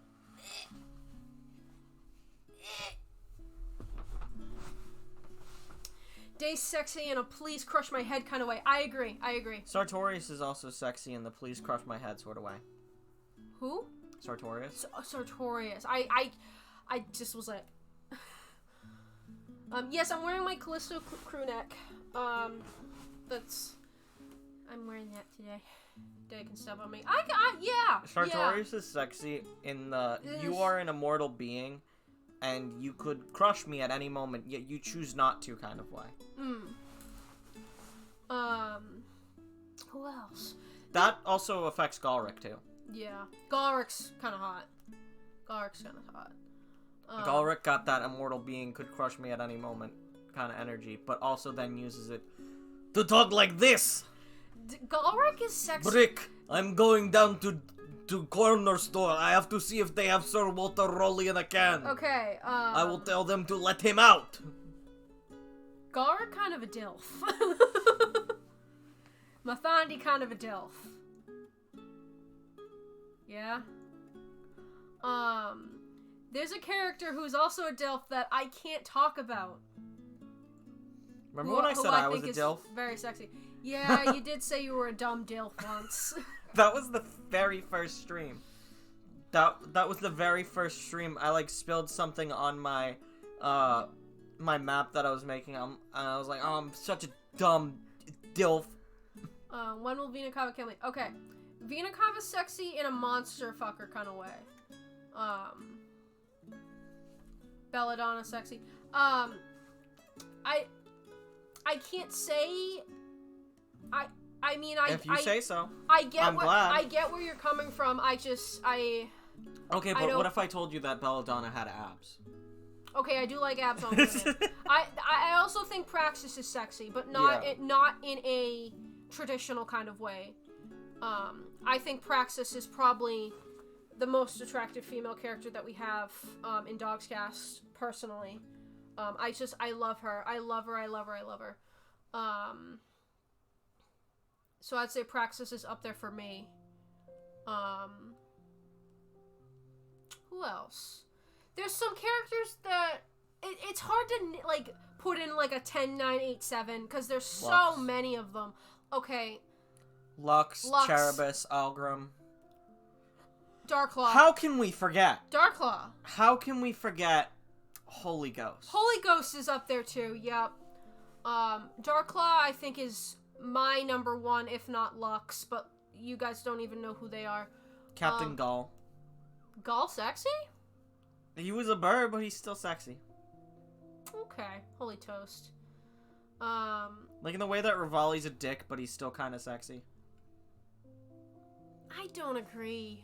Today's sexy in a please crush my head kind of way. I agree. Sartorius is also sexy in the please crush my head sort of way. Who? Sartorius. Sartorius. I just was like... yes, I'm wearing my Callisto crew neck. I'm wearing that today. They can step on me. Yeah. Sartorius is sexy in the you are an immortal being, and you could crush me at any moment, yet you choose not to kind of way. Who else? That also affects Galric too. Yeah, Galric's kind of hot. Galric got that immortal being could crush me at any moment kind of energy, but also then uses it to talk like this. Galric is sexy. Brick, I'm going down to corner store. I have to see if they have Sir Walter Raleigh in a can. Okay, I will tell them to let him out. Galric kind of a dilf. Mathandi kind of a dilf. Yeah. There's a character who's also a dilf that I can't talk about. Remember when I said I was a dilf? Very sexy. Yeah, you did say you were a dumb dilf once. That was the very first stream. That was the very first stream. I like spilled something on my my map that I was making. And I was like, oh, I'm such a dumb dilf. When will Vinakava kill me? Okay. Vinakava's sexy in a monster fucker kind of way. Belladonna sexy. I can't say. I mean, if you say so. I'm glad. I get where you're coming from. Okay, but what if I told you that Belladonna had abs? Okay, I do like abs on women. I also think Praxis is sexy, but not in a traditional kind of way. I think Praxis is probably the most attractive female character that we have in Dogscast, personally. I love her. I love her. So I'd say Praxis is up there for me. Who else? There's some characters that it's hard to like put in like a 10, 9, 8, 7 because there's so many of them. Okay. Lux, Cherebus, Algrim. Darklaw. How can we forget? Darklaw. How can we forget Holy Ghost? Holy Ghost is up there too, yep. Darklaw I think is my number one, if not Lux, but you guys don't even know who they are. Captain Gall. Gall sexy? He was a bird, but he's still sexy. Okay. Holy toast. Like in the way that Rivali's a dick, but he's still kind of sexy. I don't agree.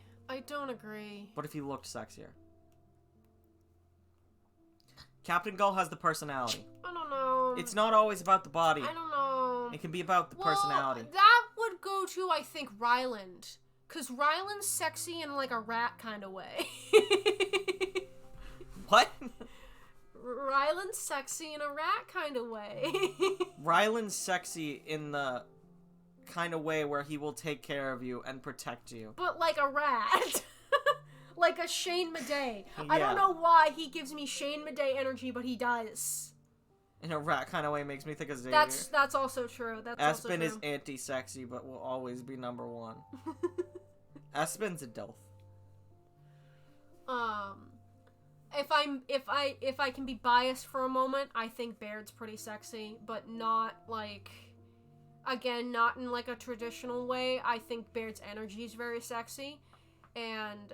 What if he looked sexier? Captain Gull has the personality. I don't know. It's not always about the body. I don't know. It can be about the personality. That would go to, I think, Ryland. Because Ryland's sexy in, like, a rat kind of way. What? Ryland's sexy in a rat kind of way. Ryland's sexy in the kind of way where he will take care of you and protect you. But like a rat. Like a Shane Madej. Yeah. I don't know why he gives me Shane Madej energy, but he does. In a rat kind of way makes me think of Xavier. That's also true. Espen is anti-sexy, but will always be number one. Espen's a dilf. If I can be biased for a moment, I think Baird's pretty sexy, but not like, again, not in like a traditional way. I think Baird's energy is very sexy, and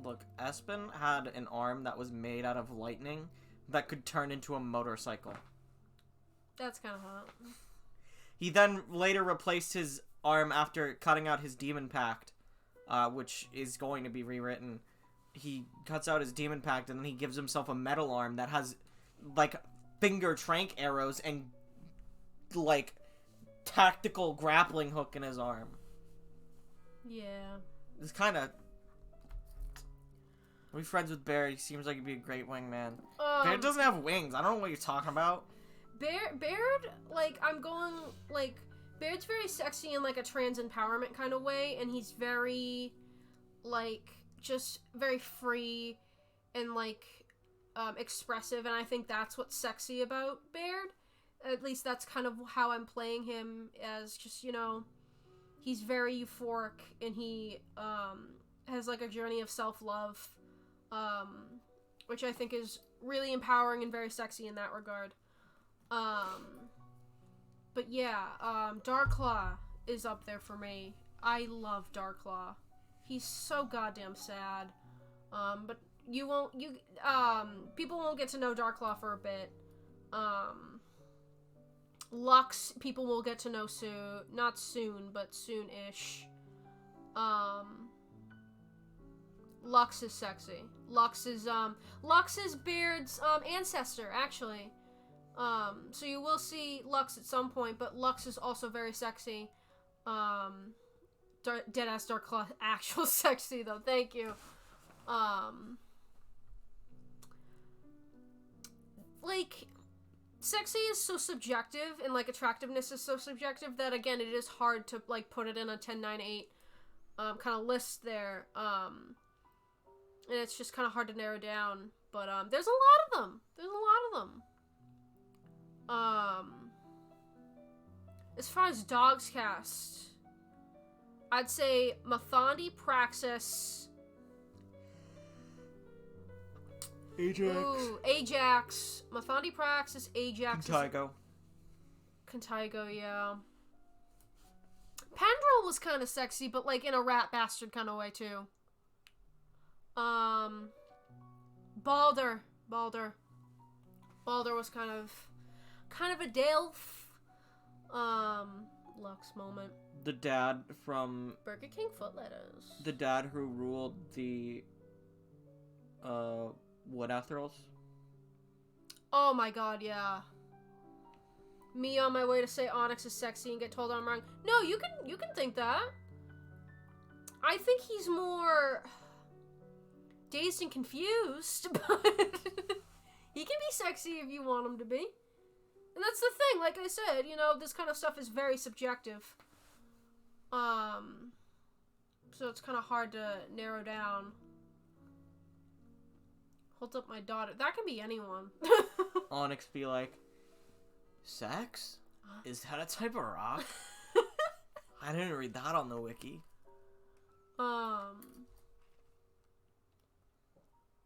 look, Espen had an arm that was made out of lightning that could turn into a motorcycle. That's kind of hot. He then later replaced his arm after cutting out his demon pact, which is going to be rewritten. He cuts out his demon pact and then he gives himself a metal arm that has like finger trank arrows and like tactical grappling hook in his arm. Yeah. It's kind of... We're friends with Baird. He seems like he'd be a great wingman. Baird doesn't have wings. I don't know what you're talking about. Baird, like, I'm going, like, Baird's very sexy in, like, a trans empowerment kind of way, and he's very, like, just very free and, like, expressive, and I think that's what's sexy about Baird. At least that's kind of how I'm playing him, as just, you know, he's very euphoric, and he has like a journey of self-love, which I think is really empowering and very sexy in that regard. But yeah, Darklaw is up there for me. I love Darklaw. He's so goddamn sad. But people won't get to know Darklaw for a bit. Lux, people will get to know soon. Not soon, but soon-ish. Lux is sexy. Lux is Baird's, ancestor, actually. So you will see Lux at some point, but Lux is also very sexy. Deadass Darklaw, actual sexy, though. Thank you. Like, sexy is so subjective, and, like, attractiveness is so subjective that, again, it is hard to, like, put it in a 10, 9, 8, kind of list there. And it's just kind of hard to narrow down. But, there's a lot of them. As far as dogs cast, I'd say Mathandi, Praxis, Ajax. Mathandi, Praxis, Ajax. Contigo, yeah. Pendril was kind of sexy, but like in a rat bastard kind of way too. Balder was kind of a Delph. Lux moment. The dad from Burger King Foot Letters. The dad who ruled the Wood Athrals. Oh my god, yeah. Me on my way to say Onyx is sexy and get told I'm wrong. No, you can think that. I think he's more dazed and confused, but he can be sexy if you want him to be. And that's the thing, like I said, you know, this kind of stuff is very subjective. So it's kind of hard to narrow down. Hold up my daughter. That can be anyone. Onyx be like, sex? Is that a type of rock? I didn't read that on the wiki.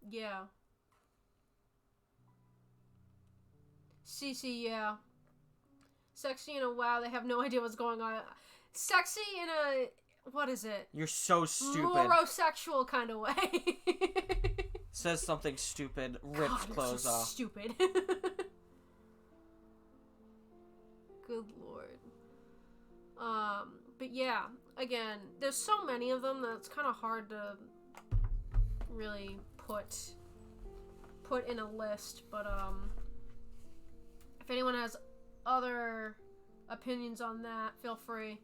Yeah. CC, yeah. Sexy in a wow, they have no idea what's going on. Sexy in a, what is it? You're so stupid. Morosexual kind of way. Says something stupid, rips clothes off. Stupid. Good lord. But yeah, again, there's so many of them that it's kind of hard to really put in a list, but if anyone has other opinions on that, feel free.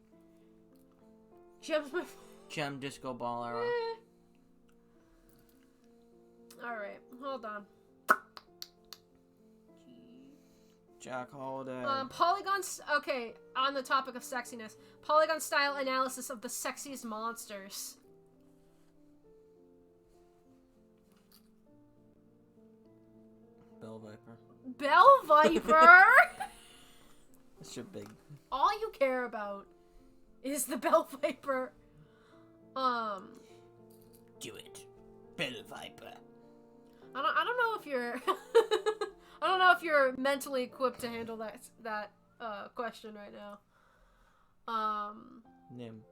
Gem Disco Ball era. Alright, hold on. Jack Holiday. Polygons. Okay, on the topic of sexiness, Polygon style analysis of the sexiest monsters. Bell Viper. Bell Viper. That's your big. All you care about is the Bell Viper. Do it, Bell Viper. I don't know if you're. I don't know if you're mentally equipped to handle that question right now. Nim.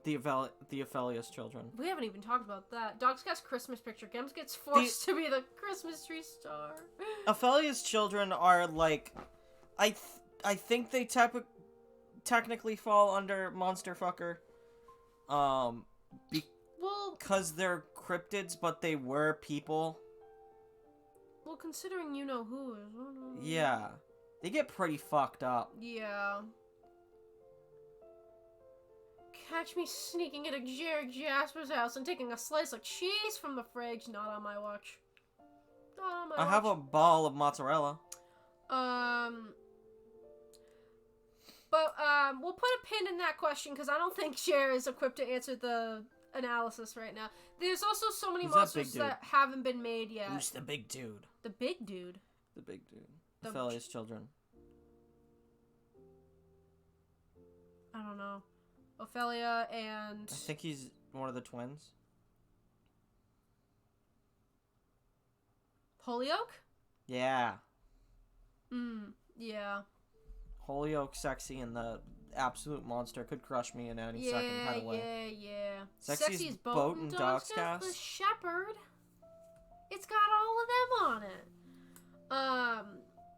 The Aphelios children. We haven't even talked about that. Dogs Cast Christmas picture. Gems gets forced to be the Christmas tree star. Aphelios children are like, I think they technically fall under monster fucker. Because they're cryptids, but they were people. Well, considering you know who is. Yeah, they get pretty fucked up. Yeah. Catch me sneaking into Jared Jasper's house and taking a slice of cheese from the fridge. Not on my watch. Not on my watch. I have a ball of mozzarella. But, we'll put a pin in that question because I don't think Cher is equipped to answer the analysis right now. There's also so many monsters that haven't been made yet. Who's the big dude? The big dude? The big dude. Ophelia's children. I don't know. Ophelia and... I think he's one of the twins. Holyoke? Yeah. Yeah. Holyoke, sexy, and the absolute monster could crush me in any second kind of way. Yeah. Sexy's boat and dog's cast. The shepherd. It's got all of them on it.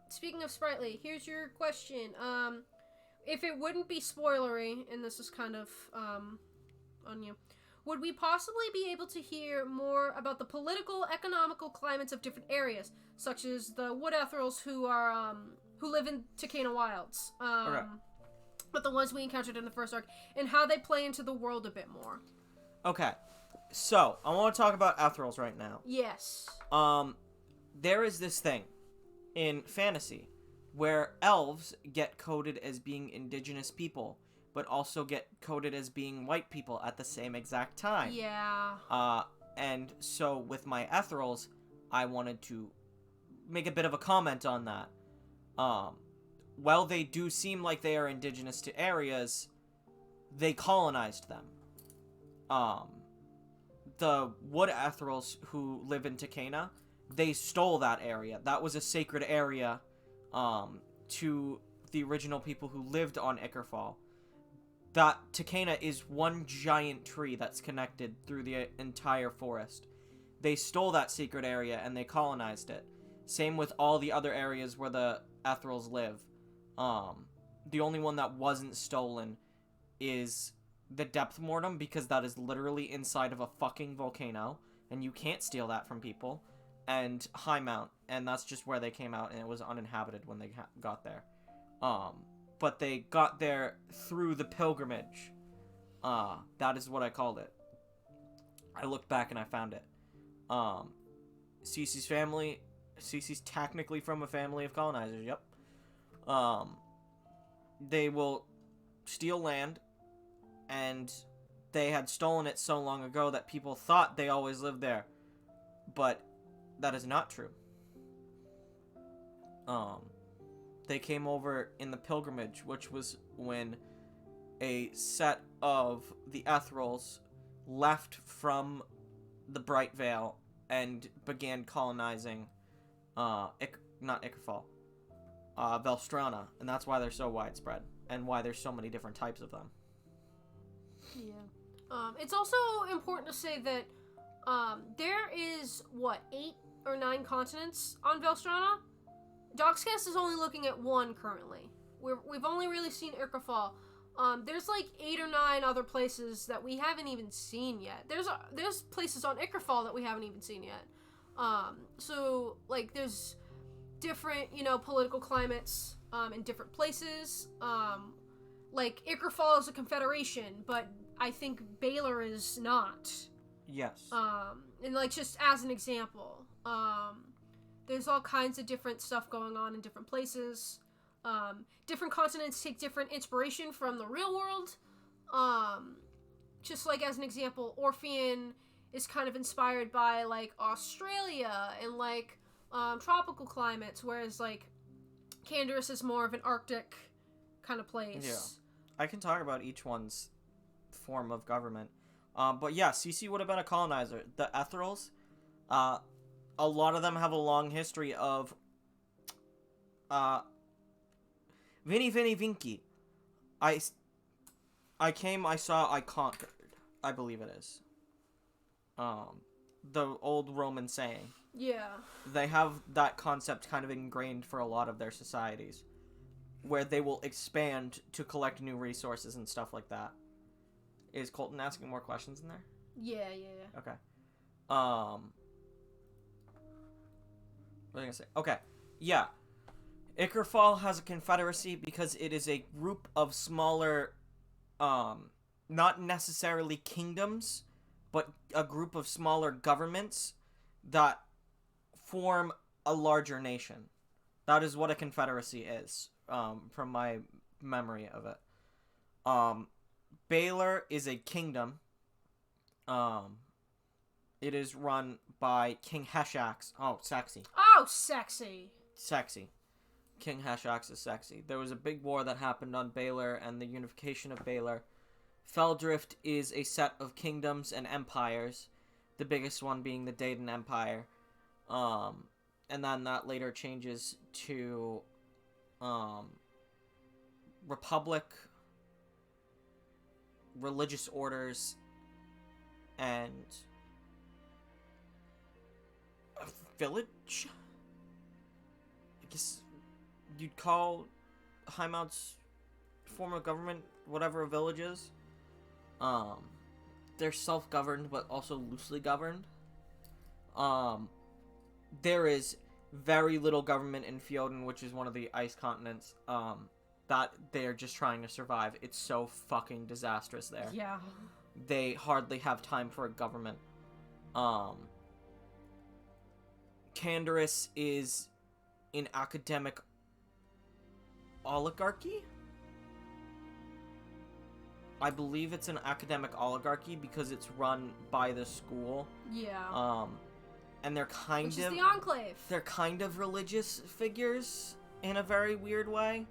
Speaking of Sprightly, here's your question. If it wouldn't be spoilery, and this is kind of on you, would we possibly be able to hear more about the political, economical climates of different areas, such as the Wood Etherals who live in Takena Wilds, Okay. but the ones we encountered in the first arc, and how they play into the world a bit more? Okay, so I want to talk about Etherals right now. Yes. There is this thing in fantasy where elves get coded as being indigenous people, but also get coded as being white people at the same exact time. Yeah. And so with my Etherals, I wanted to make a bit of a comment on that. While they do seem like they are indigenous to areas, they colonized them. The Wood Etherals who live in Takena, they stole that area. That was a sacred area to the original people who lived on Ickerfall. That Takena is one giant tree that's connected through the entire forest. They stole that secret area and they colonized it. Same with all the other areas where the Etherals live. The only one that wasn't stolen is the Depth Mortem, because that is literally inside of a fucking volcano, and you can't steal that from people. And High Mount, and that's just where they came out, and it was uninhabited when they got there. But they got there through the pilgrimage. That is what I called it. I looked back and I found it. Cece's family, Cece's technically from a family of colonizers, yep. They will steal land, and they had stolen it so long ago that people thought they always lived there. But that is not true. They came over in the pilgrimage, which was when a set of the Etherals left from the Bright Vale and began colonizing, not Ickerfall, Velstrana, and that's why they're so widespread, and why there's so many different types of them. Yeah. It's also important to say that, there is, 8 or 9 continents on Velstrana? Dogscast is only looking at 1 currently. We've only really seen Ickerfall. There's 8 or 9 other places that we haven't even seen yet. There's places on Ickerfall that we haven't even seen yet. So there's different, political climates, in different places. Ickerfall is a confederation, but I think Baylor is not. Yes. And just as an example, there's all kinds of different stuff going on in different places. Different continents take different inspiration from the real world. Just as an example, Orphean is kind of inspired by Australia and tropical climates, whereas Canderous is more of an Arctic kind of place. Yeah. I can talk about each one's form of government. But yeah, Cece would have been a colonizer. The Etherals, a lot of them have a long history of Vinny Vinky. I came, I saw, I conquered. I believe it is. The old Roman saying. Yeah. They have that concept kind of ingrained for a lot of their societies, where they will expand to collect new resources and stuff like that. Is Colton asking more questions in there? Yeah. Okay. What was I gonna say? Okay. Yeah. Ickerfall has a confederacy because it is a group of smaller, not necessarily kingdoms, but a group of smaller governments that form a larger nation. That is what a confederacy is, from my memory of it. Baylor is a kingdom. It is run by King Heshax. Oh, sexy. Oh, sexy. Sexy. King Hash'ax is sexy. There was a big war that happened on Baylor and the unification of Baylor. Feldrift is a set of kingdoms and empires, the biggest one being the Dayton Empire. And then that later changes to Republic, religious orders, and a village? I guess you'd call Highmount's form of government whatever a village is. They're self-governed, but also loosely governed. There is very little government in Fjoden, which is one of the ice continents, that they're just trying to survive. It's so fucking disastrous there. Yeah. They hardly have time for a government. Canderous is an academic oligarchy? I believe it's an academic oligarchy because it's run by the school. Yeah. And they're kind Which of... is the Enclave. They're kind of religious figures in a very weird way.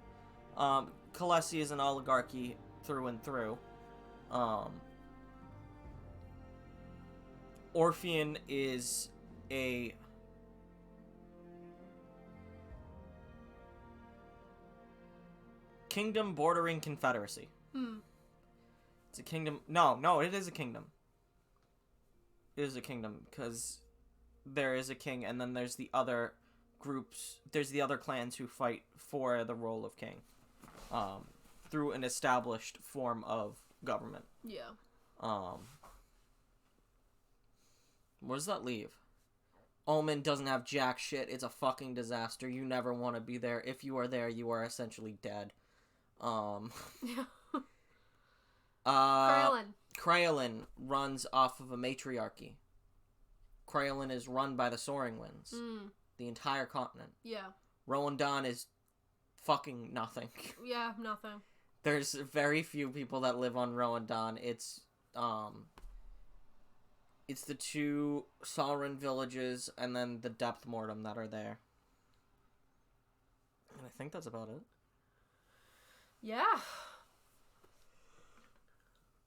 Calista is an oligarchy through and through. Orpheon is a... kingdom bordering confederacy. It's a kingdom... No, it is a kingdom. It is a kingdom, because there is a king, and then there's the other groups... There's the other clans who fight for the role of king. Through an established form of government. Yeah. Where does that leave? Ulman doesn't have jack shit. It's a fucking disaster. You never want to be there. If you are there, you are essentially dead. Craolin runs off of a matriarchy. Craolin is run by the Soaring Winds. The entire continent. Yeah. Rowandan is fucking nothing. Yeah, nothing. There's very few people that live on Rowandan. It's the two Sauron villages and then the Depth Mortem that are there. And I think that's about it. Yeah.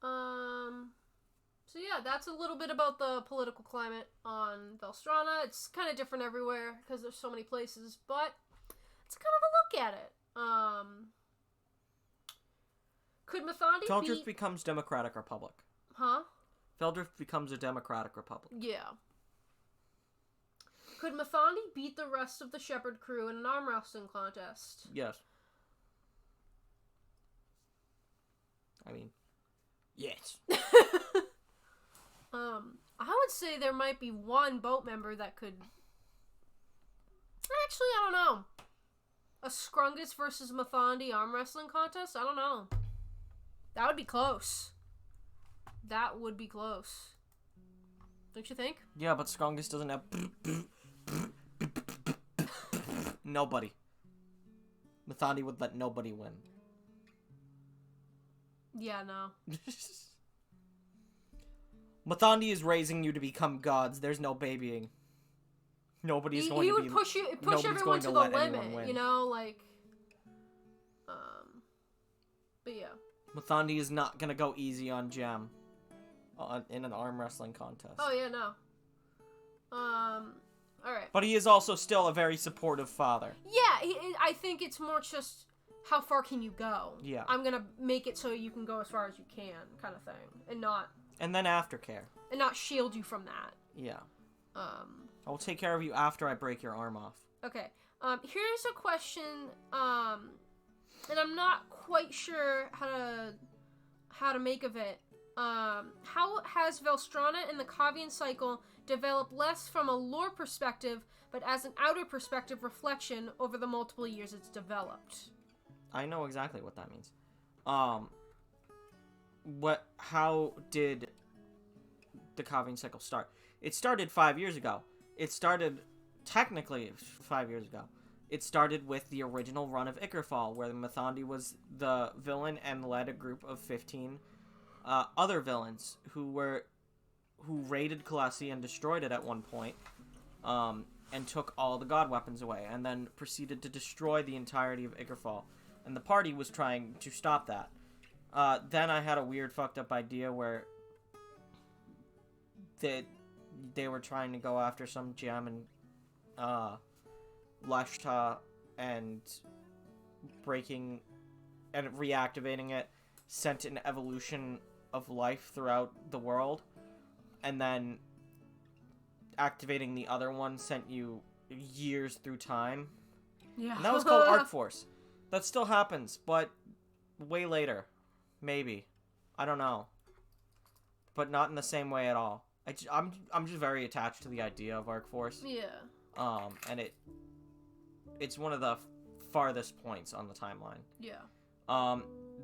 So yeah, that's a little bit about the political climate on Velstrana. It's kind of different everywhere because there's so many places, but it's kind of a look at it. Could Mathandi Feldrift becomes Democratic Republic. Huh? Feldrift becomes a Democratic Republic. Yeah. Could Mathandi beat the rest of the Shepherd crew in an arm wrestling contest? Yes. I mean, yes. I would say there might be one boat member that could... Actually, I don't know. A Scrungus versus Mathandi arm wrestling contest? I don't know. That would be close. That would be close. Don't you think? Yeah, but Scrungus doesn't have... Nobody. Mathandi would let nobody win. Yeah, no. Mathandi is raising you to become gods. There's no babying. Nobody's going to be... He would push everyone to the limit, you know, like... But yeah. Mathandi is not going to go easy on Gem in an arm wrestling contest. Oh, yeah, no. Alright. But he is also still a very supportive father. Yeah, I think it's more just... How far can you go? Yeah. I'm gonna make it so you can go as far as you can, kind of thing, and not. And then aftercare. And not shield you from that. Yeah. I will take care of you after I break your arm off. Okay. Here's a question. And I'm not quite sure how to make of it. How has Velstrana and the Cavian Cycle developed less from a lore perspective, but as an outer perspective reflection over the multiple years it's developed? I know exactly what that means. How did the Cavian Cycle start? It started 5 years ago. It started, technically, 5 years ago. It started with the original run of Icarfall, where Mathandi was the villain and led a group of 15 other villains who raided Callisto and destroyed it at one point. and took all the god weapons away, and then proceeded to destroy the entirety of Yggdrasil. And the party was trying to stop that. Then I had a weird fucked up idea where they were trying to go after some gem and Leshta and breaking and reactivating it sent an evolution of life throughout the world, and then activating the other one sent you years through time. Yeah. And that was called Arc Force. That still happens, but way later. Maybe. I don't know. But not in the same way at all. I'm just very attached to the idea of Arc Force. Yeah. And it's one of the farthest points on the timeline. Yeah.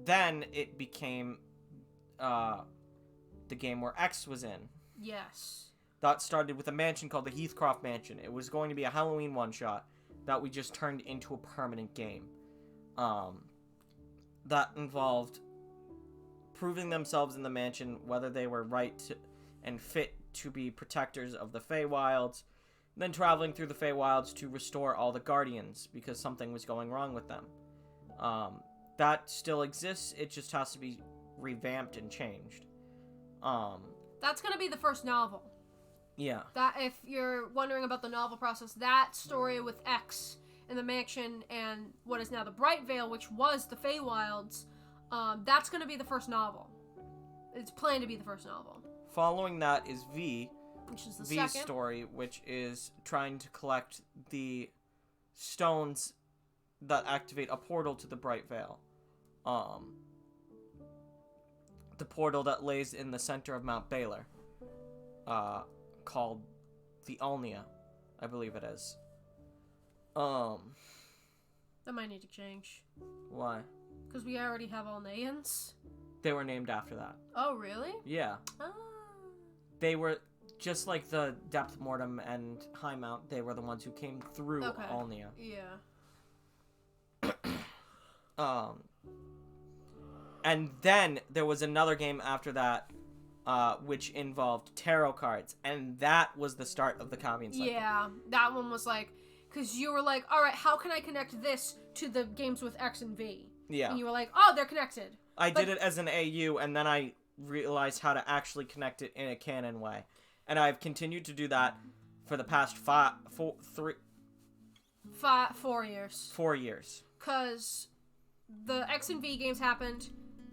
Then it became the game where X was in. Yes. That started with a mansion called the Heathcroft Mansion. It was going to be a Halloween one-shot that we just turned into a permanent game. That involved proving themselves in the mansion, whether they were right to, and fit to be protectors of the Feywilds, then traveling through the Feywilds to restore all the Guardians, because something was going wrong with them. That still exists, it just has to be revamped and changed. That's gonna be the first novel. Yeah. That, if you're wondering about the novel process, that story with X in the mansion and what is now the Bright Vale, which was the Feywilds, that's gonna be the first novel. It's planned to be the first novel. Following that is V, which is the V's second story, which is trying to collect the stones that activate a portal to the Bright Vale. The portal that lays in the center of Mount Baylor, called the Alnia, I believe it is. That might need to change. Why? Because we already have Alneans. They were named after that. Oh, really? Yeah. Ah. They were, just like the Depth Mortem and High Mount, they were the ones who came through Alnia. Yeah. And then there was another game after that, which involved tarot cards, and that was the start of the Cavian Cycle. Yeah, that one was like, because you were like, all right, how can I connect this to the games with X and V? Yeah. And you were like, oh, they're connected. I did it as an AU, and then I realized how to actually connect it in a canon way. And I've continued to do that for the past 4 years. 4 years. Because the X and V games happened,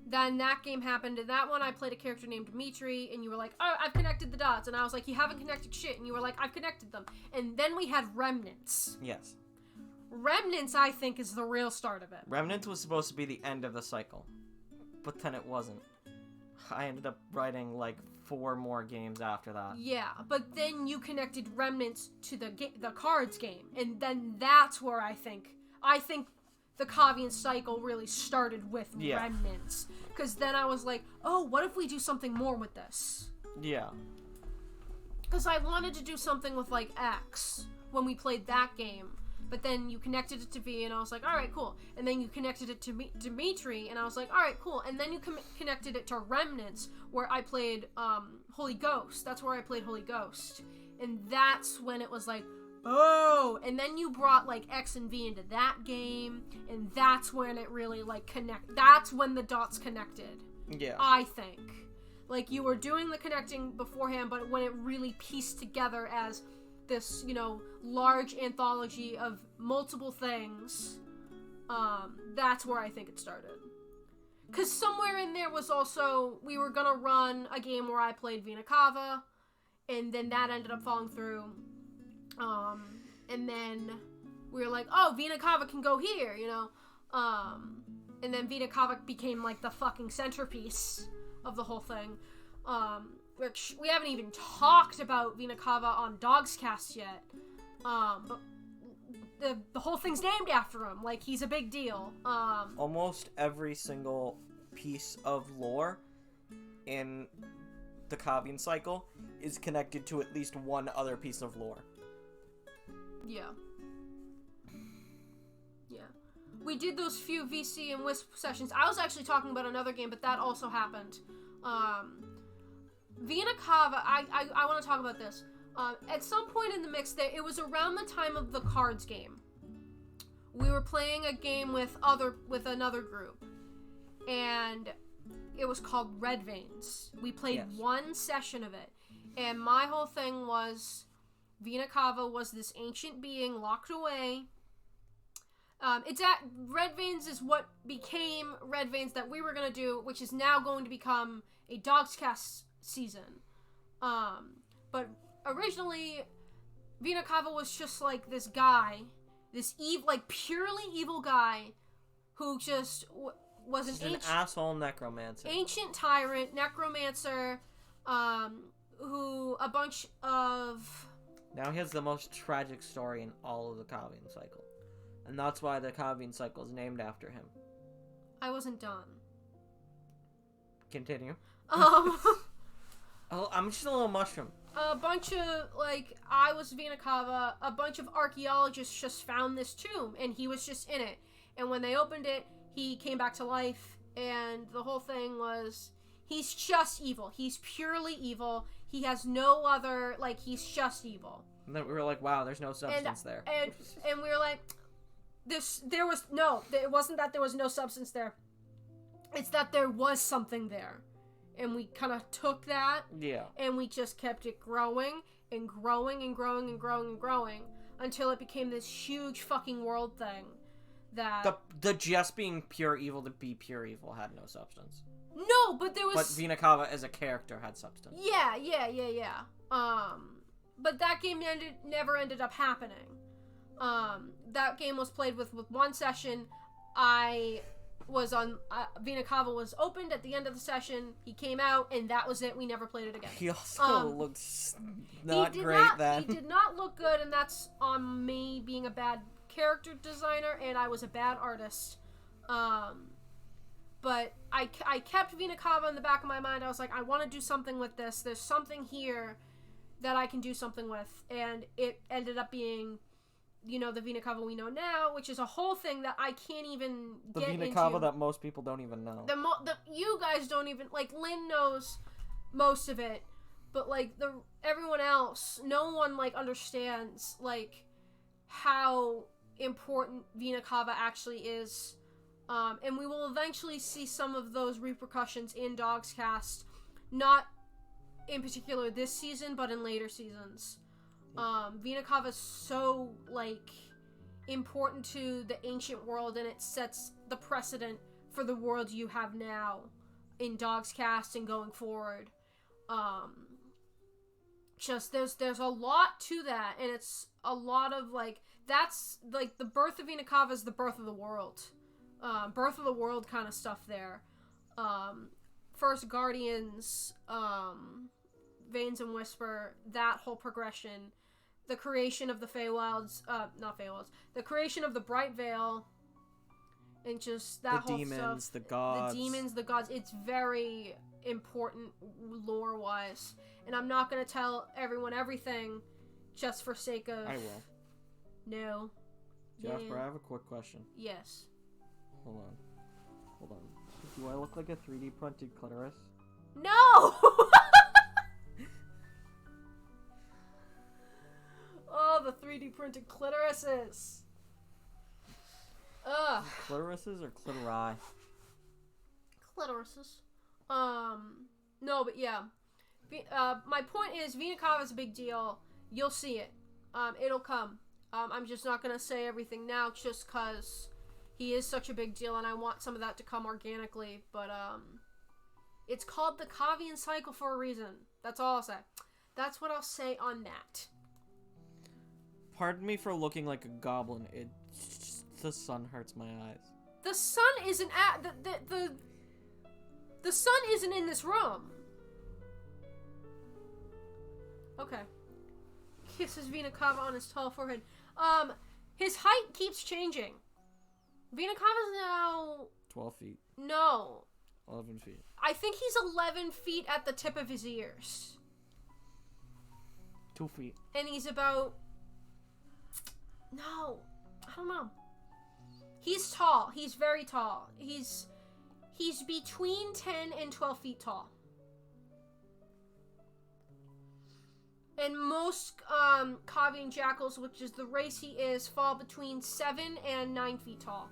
then that game happened, and that one I played a character named Dimitri, and you were like, oh, I've connected the dots. And I was like, you haven't connected shit. And you were like, I've connected them. And then we had Remnants. Yes. Remnants, I think, is the real start of it. Remnants was supposed to be the end of the cycle, but then it wasn't. I ended up writing like 4 more games after that. Yeah, but then you connected Remnants to the cards game, and then that's where I think the Cavian Cycle really started with Remnants. Because then I was like, oh, what if we do something more with this? Yeah. Because I wanted to do something with, like, X when we played that game. But then you connected it to V, and I was like, all right, cool. And then you connected it to Dimitri, and I was like, all right, cool. And then you connected it to Remnants, where I played Holy Ghost. That's where I played Holy Ghost. And that's when it was like, oh, and then you brought, like, X and V into that game, and that's when it really, like, that's when the dots connected. Yeah. I think. Like, you were doing the connecting beforehand, but when it really pieced together as this, large anthology of multiple things, that's where I think it started. Because somewhere in there was also, we were gonna run a game where I played Vina Cava, and then that ended up falling through. And then we were like, oh, Vina Cava can go here, and then Vina Cava became, like, the fucking centerpiece of the whole thing, which we haven't even talked about Vina Cava on Dogscast yet, but the whole thing's named after him, like, he's a big deal. Almost every single piece of lore in the Cavian Cycle is connected to at least one other piece of lore. Yeah. We did those few VC and Wisp sessions. I was actually talking about another game, but that also happened. Vina Cava, I want to talk about this. At some point in the mix there, it was around the time of the cards game. We were playing a game with another group, and it was called Red Veins. We played one session of it, and my whole thing was Vina Cava was this ancient being locked away. Red Veins is what became Red Veins that we were gonna do, which is now going to become a Dogs Cast season. But originally, Vina Cava was just like this guy, this purely evil guy, who just was an asshole necromancer, ancient tyrant necromancer, who a bunch of. Now he has the most tragic story in all of the Cavian Cycle. And that's why the Cavian Cycle is named after him. I wasn't done. Continue. Oh, I'm just a little mushroom. A bunch of, I was Vina Cava, a bunch of archaeologists just found this tomb, and he was just in it. And when they opened it, he came back to life, and the whole thing was, he's just evil. He's purely evil. He has no other, he's just evil. And then we were like, wow, there's no substance there. And we were like, it wasn't that there was no substance there. It's that there was something there. And we kind of took that. Yeah. And we just kept it growing and growing and growing and growing and growing until it became this huge fucking world thing that... The just being pure evil to be pure evil had no substance. No, but there was... But Vina Cava as a character had substance. Yeah. But that game never ended up happening. That game was played with one session. I was on... Vina Cava was opened at the end of the session. He came out, and that was it. We never played it again. He also looked not great then. He did not look good, and that's on me being a bad character designer, and I was a bad artist. But I kept Vina Cava in the back of my mind. I was like, I want to do something with this. There's something here that I can do something with. And it ended up being, the Vina Cava we know now, which is a whole thing that I can't even get into. The Vina Cava that most people don't even know. You guys don't even, Lynn knows most of it. But, everyone else, no one, understands, how important Vina Cava actually is. And we will eventually see some of those repercussions in Dogs Cast, not in particular this season, but in later seasons. Vina Cava is so, important to the ancient world, and it sets the precedent for the world you have now in Dogs Cast and going forward. There's a lot to that, and it's a lot of, that's, the birth of Vina Cava is the birth of the world. Birth of the world kind of stuff there. First Guardians, Veins and Whisper, that whole progression. The creation of the Feywilds, not Feywilds, the creation of the Bright Veil, and just that whole demons, stuff. The gods. The demons, the gods. It's very important lore-wise. And I'm not going to tell everyone everything just for sake of... I will. No. Jasper, Yeah. I have a quick question. Yes. Hold on. Do I look like a 3D printed clitoris? No! Oh, the 3D printed clitorises. Ugh. Clitorises or clitori? Clitorises. No, but yeah. My point is, Vina Cava is a big deal. You'll see it. It'll come. I'm just not gonna say everything now, just cause he is such a big deal, and I want some of that to come organically. But it's called the Cavian Cycle for a reason. That's all I'll say. That's what I'll say on that. Pardon me for looking like a goblin. The sun hurts my eyes. The sun isn't at the sun isn't in this room. Okay. Kisses Vina Cava on his tall forehead. His height keeps changing. Vina Cava's now 12 feet. No. 11 feet. I think he's 11 feet at the tip of his ears. 2 feet. And he's about... No. I don't know. He's tall. He's very tall. He's between 10 and 12 feet tall. And most Cavian jackals, which is the race he is, fall between 7 and 9 feet tall.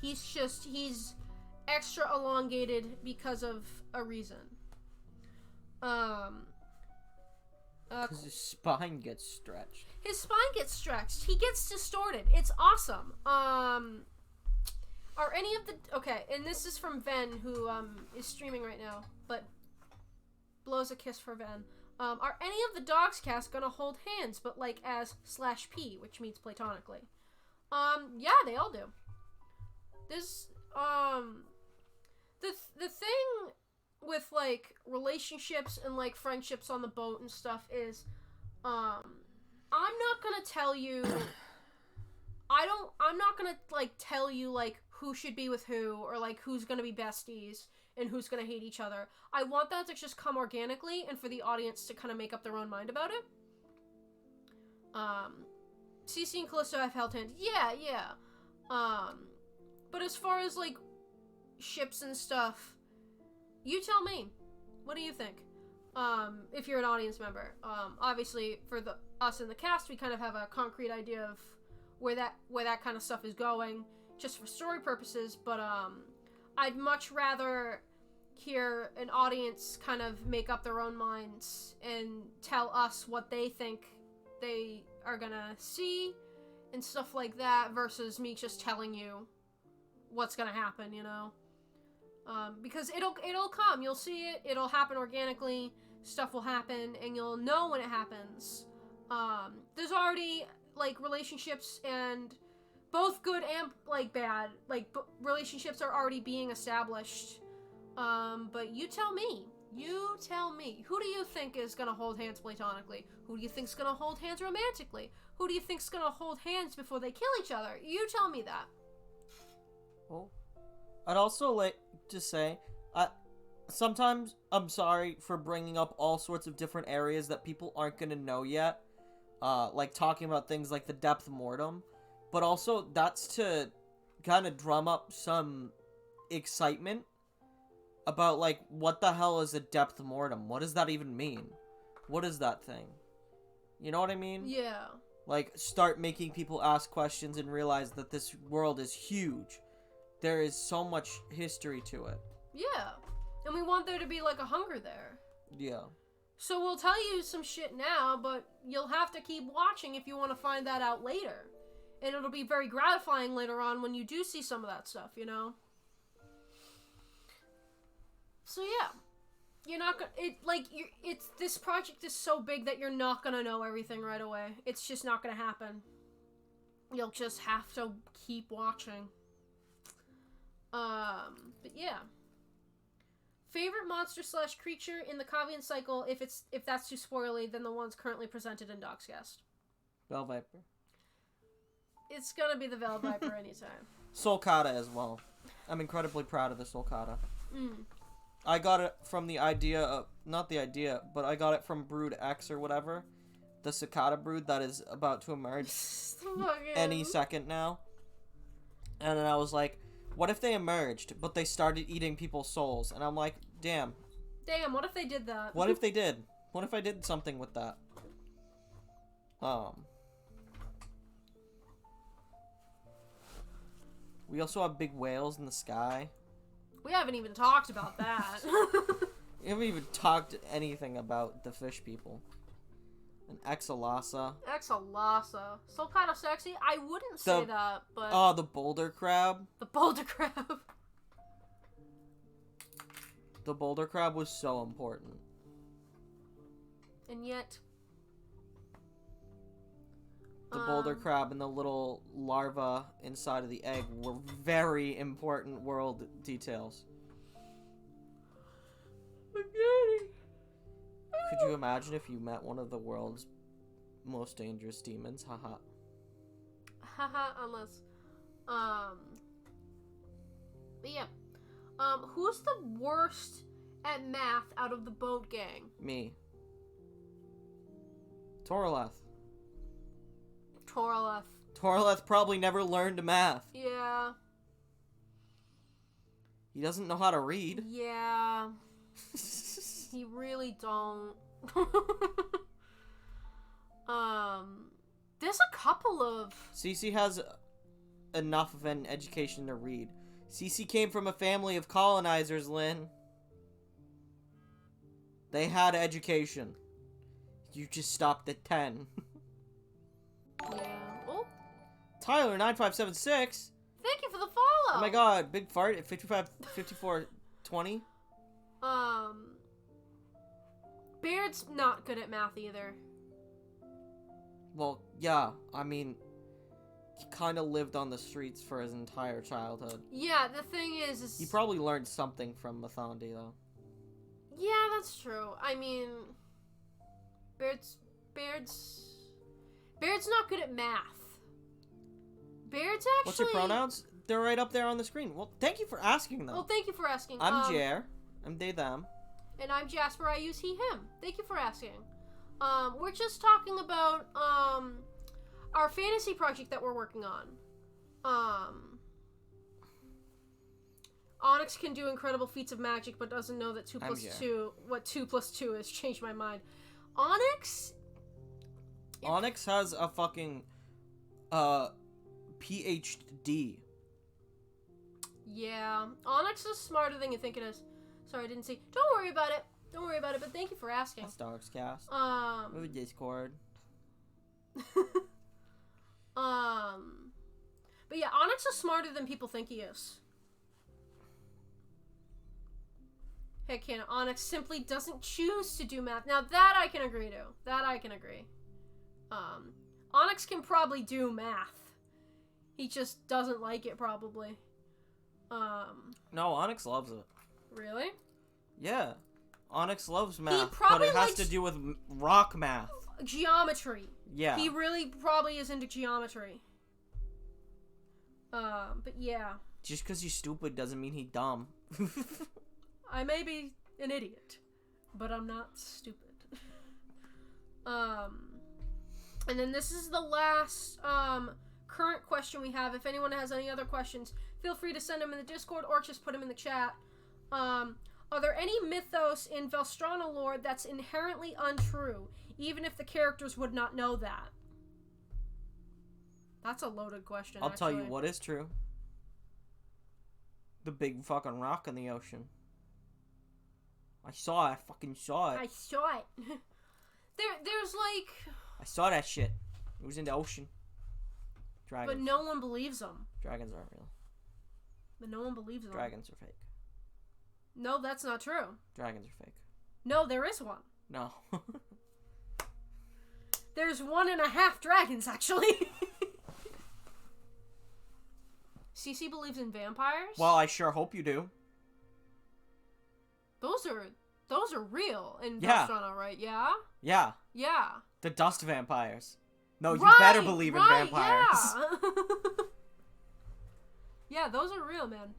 He's extra elongated because of a reason. Because his spine gets stretched. His spine gets stretched. He gets distorted. It's awesome. Are any of the... Okay, and this is from Ven, who is streaming right now, but blows a kiss for Ven. Are any of the Dogs cast gonna hold hands, but like as /P, which means platonically? Yeah, they all do. This, the thing with like relationships and like friendships on the boat and stuff is, I'm not gonna tell you, I'm not gonna like tell you like who should be with who or like who's gonna be besties and who's gonna hate each other. I want that to just come organically and for the audience to kind of make up their own mind about it. Cece and Callisto have held hands. Yeah. But as far as like ships and stuff, you tell me. What do you think? If you're an audience member. Obviously for us in the cast, we kind of have a concrete idea of where that kind of stuff is going, just for story purposes, but I'd much rather hear an audience kind of make up their own minds and tell us what they think they are gonna see and stuff like that versus me just telling you what's gonna happen, you know? Because it'll come, you'll see it, it'll happen organically, stuff will happen, and you'll know when it happens. There's already, like, relationships and both good and, like, bad, like, relationships are already being established. But you tell me. Who do you think is gonna hold hands platonically? Who do you think's gonna hold hands romantically? Who do you think's gonna hold hands before they kill each other? You tell me that. Well, I'd also like to say, sometimes I'm sorry for bringing up all sorts of different areas that people aren't gonna know yet. Like talking about things like the depth mortem. But also, that's to kind of drum up some excitement about, like, what the hell is a depth mortem? What does that even mean? What is that thing? You know what I mean? Yeah. Like, start making people ask questions and realize that this world is huge. There is so much history to it. Yeah. And we want there to be, like, a hunger there. Yeah. So we'll tell you some shit now, but you'll have to keep watching if you want to find that out later. And it'll be very gratifying later on when you do see some of that stuff, you know? So yeah. You're not gonna... this project is so big that you're not gonna know everything right away. It's just not gonna happen. You'll just have to keep watching. But yeah. Favorite monster / creature in the Cavian Cycle, if that's too spoily, then the ones currently presented in Dogscast. Bell Viper. It's gonna be the Veil Viper anytime. Sulcata as well. I'm incredibly proud of the Sulcata. Mm. I got it from the idea of... Not the idea, but I got it from Brood X or whatever. The cicada brood that is about to emerge any second now. And then I was like, what if they emerged, but they started eating people's souls? And I'm like, damn. Damn, what if they did that? What if they did? What if I did something with that? We also have big whales in the sky. We haven't even talked about that. We haven't even talked anything about the fish people. An Exolasa. Exolasa. So kind of sexy. I wouldn't say that, but... Oh, the boulder crab. The boulder crab. The boulder crab was so important. And yet... The boulder crab and the little larva inside of the egg were very important world details. Could you imagine if you met one of the world's most dangerous demons? Haha. Haha, unless... But yeah. Who's the worst at math out of the boat gang? Me. Toroleth. Toroleth probably never learned math. Yeah. He doesn't know how to read. Yeah. He really don't. There's a couple of... Cece has enough of an education to read. Cece came from a family of colonizers, Lynn. They had education. You just stopped at 10. Yeah. Oh. Tyler, 9576. Thank you for the follow. Oh my god, big fart at 54:20. Baird's not good at math either. Well, yeah, I mean, he kind of lived on the streets for his entire childhood. Yeah, the thing is... He probably learned something from Mathandi, though. Yeah, that's true. I mean, Baird's not good at math. Baird's actually... What's your pronouns? They're right up there on the screen. Well, thank you for asking them. Well, thank you for asking. I'm Jer. I'm they, them. And I'm Jasper. I use he, him. Thank you for asking. We're just talking about, our fantasy project that we're working on. Onyx can do incredible feats of magic, but doesn't know that 2 plus 2, what 2 plus 2 is. Changed my mind. Onyx has a fucking, PhD. Yeah. Onyx is smarter than you think it is. Sorry, I didn't see. Don't worry about it. Don't worry about it, but thank you for asking. That's Dog's Cast. Move Discord. But yeah, Onyx is smarter than people think he is. Heck yeah, Onyx simply doesn't choose to do math. Now that I can agree to. That I can agree. Onyx can probably do math. He just doesn't like it, probably. No, Onyx loves it. Really? Yeah. Onyx loves math, probably but it has likes to do with rock math. Geometry. Yeah. He really probably is into geometry. But yeah. Just because he's stupid doesn't mean he's dumb. I may be an idiot, but I'm not stupid. And then this is the last, current question we have. If anyone has any other questions, feel free to send them in the Discord or just put them in the chat. Are there any mythos in Velstrana lore that's inherently untrue, even if the characters would not know that? That's a loaded question, I'll tell you what is true. The big fucking rock in the ocean. I saw it. I fucking saw it. I saw it. There's like... I saw that shit. It was in the ocean. Dragons. But no one believes them. Dragons aren't real. But no one believes them. Dragons are fake. No, that's not true. Dragons are fake. No, there is one. No. There's 1.5 dragons, actually. Cece believes in vampires? Well, I sure hope you do. Those are real in Yeah. Velstrana, right? Yeah? Yeah. Yeah. The dust vampires. No, you Right, better believe in vampires. Yeah. Yeah, those are real, man.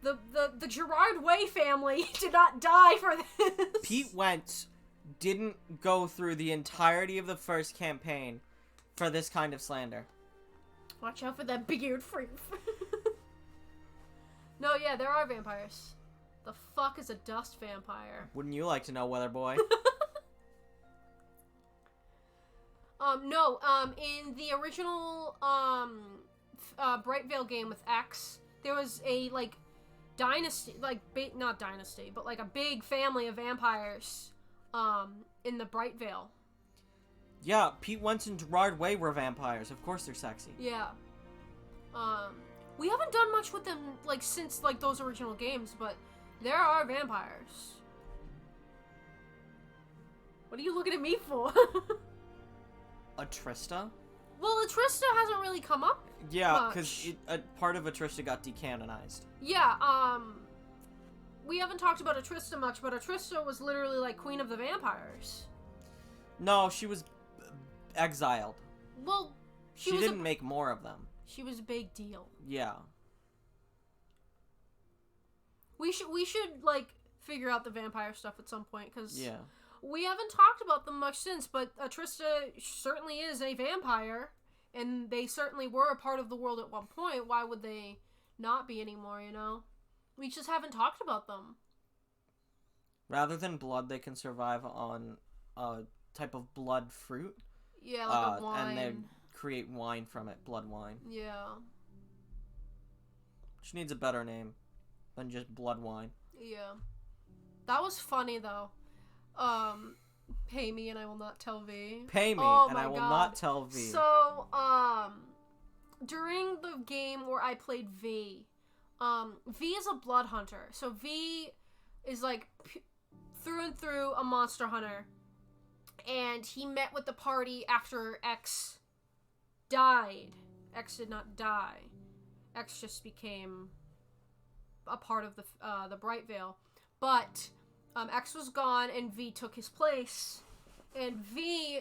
The Gerard Way family did not die for this. Pete Wentz didn't go through the entirety of the first campaign for this kind of slander. Watch out for that big-eared freak. No, yeah, there are vampires. The fuck is a dust vampire? Wouldn't you like to know, Weather Boy? No, in the original, Brightvale game with X, there was a, like, dynasty, like, not dynasty, but, like, a big family of vampires, in the Brightvale. Yeah, Pete Wentz and Gerard Way were vampires. Of course they're sexy. Yeah. We haven't done much with them, like, since, like, those original games, but there are vampires. What are you looking at me for? Atrista? Well, Atrista hasn't really come up. Yeah, because a part of Atrista got decanonized. Yeah, we haven't talked about Atrista much, but Atrista was literally, like, Queen of the Vampires. No, she was exiled. Well, she didn't make more of them. She was a big deal. Yeah. We should like figure out the vampire stuff at some point, because yeah, we haven't talked about them much since. But Atrista certainly is a vampire, and they certainly were a part of the world at one point. Why would they not be anymore? You know, we just haven't talked about them. Rather than blood, they can survive on a type of blood fruit. Yeah, like a wine. And they create wine from it, blood wine. Yeah. Which needs a better name than just blood wine. Yeah. That was funny, though. Pay me and I will not tell V. Pay me and I will not tell V. So, during the game where I played V, V is a blood hunter. So V is like through and through a monster hunter. And he met with the party after X died. X did not die. X just became a part of the Bright Veil. But X was gone and V took his place. And V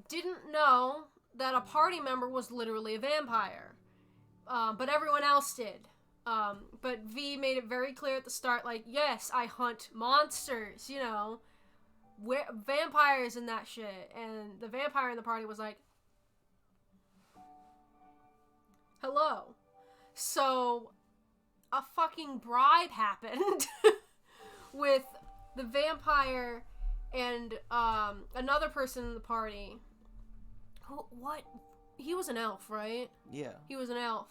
didn't know that a party member was literally a vampire. But everyone else did. But V made it very clear at the start, like, yes, I hunt monsters, you know. Vampires and that shit. And the vampire in the party was like, hello. So, a fucking bribe happened with the vampire and another person in the party. What? He was an elf, right? Yeah. He was an elf.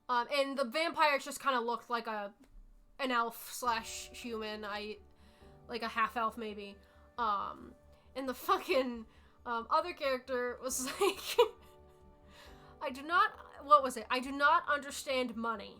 And the vampire just kind of looked like an elf / human. Like a half elf maybe. And the fucking other character was like, I do not understand money.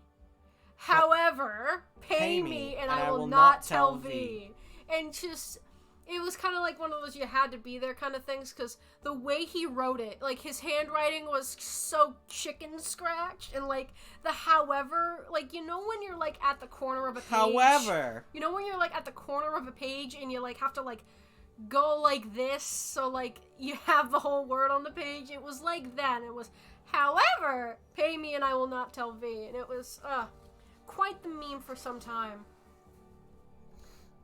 However, pay me and I will not tell V. And just, it was kind of like one of those you had to be there kind of things, because the way he wrote it, like his handwriting was so chicken scratched, and like the however, like, you know when you're like at the corner of a page. However. You know when you're like at the corner of a page and you like have to like go like this, so like you have the whole word on the page. It was like that. It was, however, pay me and I will not tell V. And it was quite the meme for some time.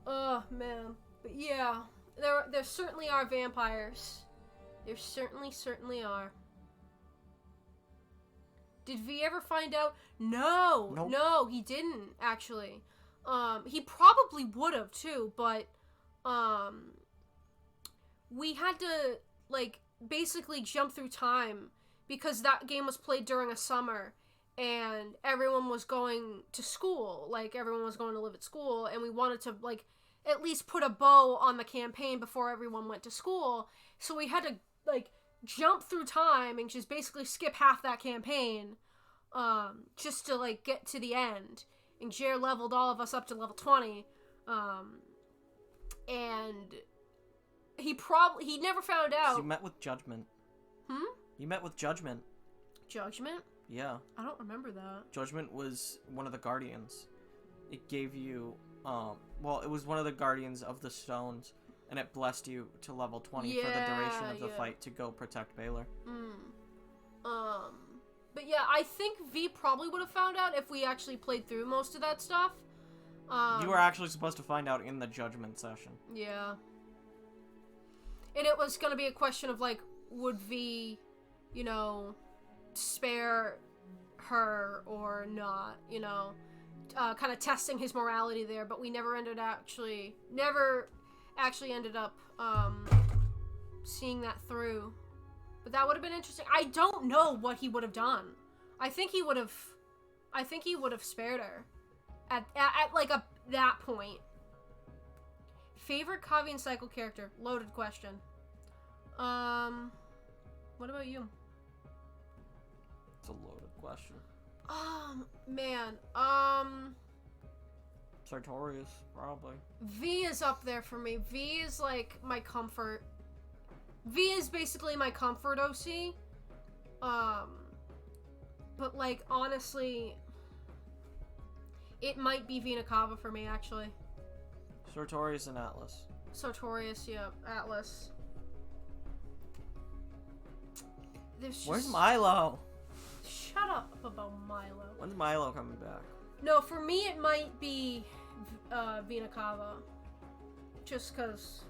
Oh man. But yeah, there certainly are vampires. There certainly are. Did V ever find out? No. Nope. No, he didn't actually. He probably would have too, but we had to like basically jump through time because that game was played during a summer and everyone was going to school. Like everyone was going to live at school, and we wanted to like at least put a bow on the campaign before everyone went to school. So we had to like jump through time and just basically skip half that campaign just to like get to the end. And Xavier leveled all of us up to level 20. And he never found out. You met with Judgment. You met with Judgment. Judgment? Yeah. I don't remember that. Judgment was one of the guardians. It gave you well, it was one of the guardians of the stones, and it blessed you to level 20 for the duration of the fight to go protect Baylor. But yeah, I think V probably would have found out if we actually played through most of that stuff. You were actually supposed to find out in the Judgment session. Yeah. And it was going to be a question of, like, would V, you know, spare her or not, you know? Kind of testing his morality there, but we never actually ended up seeing that through. But that would have been interesting. I don't know what he would have done. I think he would have spared her at like that point. Favorite Cavian Cycle character? Loaded question. What about you? It's a loaded question. Man. Sartorius, probably. V is up there for me. V is like my comfort. V is basically my comfort OC. But like honestly, it might be Vinakava for me actually. Sartorius and Atlas. Sartorius, yeah, Atlas. Where's Milo? Shut up about Milo. When's Milo coming back? No, for me it might be Vinakava. Just because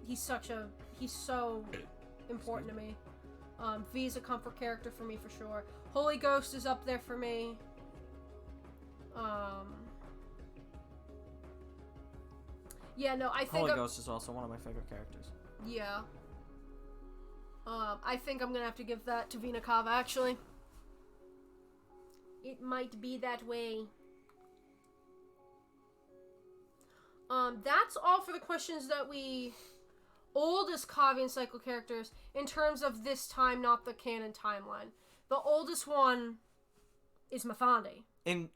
he's so important to me. V's a comfort character for me for sure. Holy Ghost is up there for me. Yeah, no, I think Holy Ghost is also one of my favorite characters. Yeah. I think I'm gonna have to give that to Vina Kava, actually. It might be that way. That's all for the questions that we... Oldest Cavian Cycle characters in terms of this time, not the canon timeline. The oldest one is Mathande. In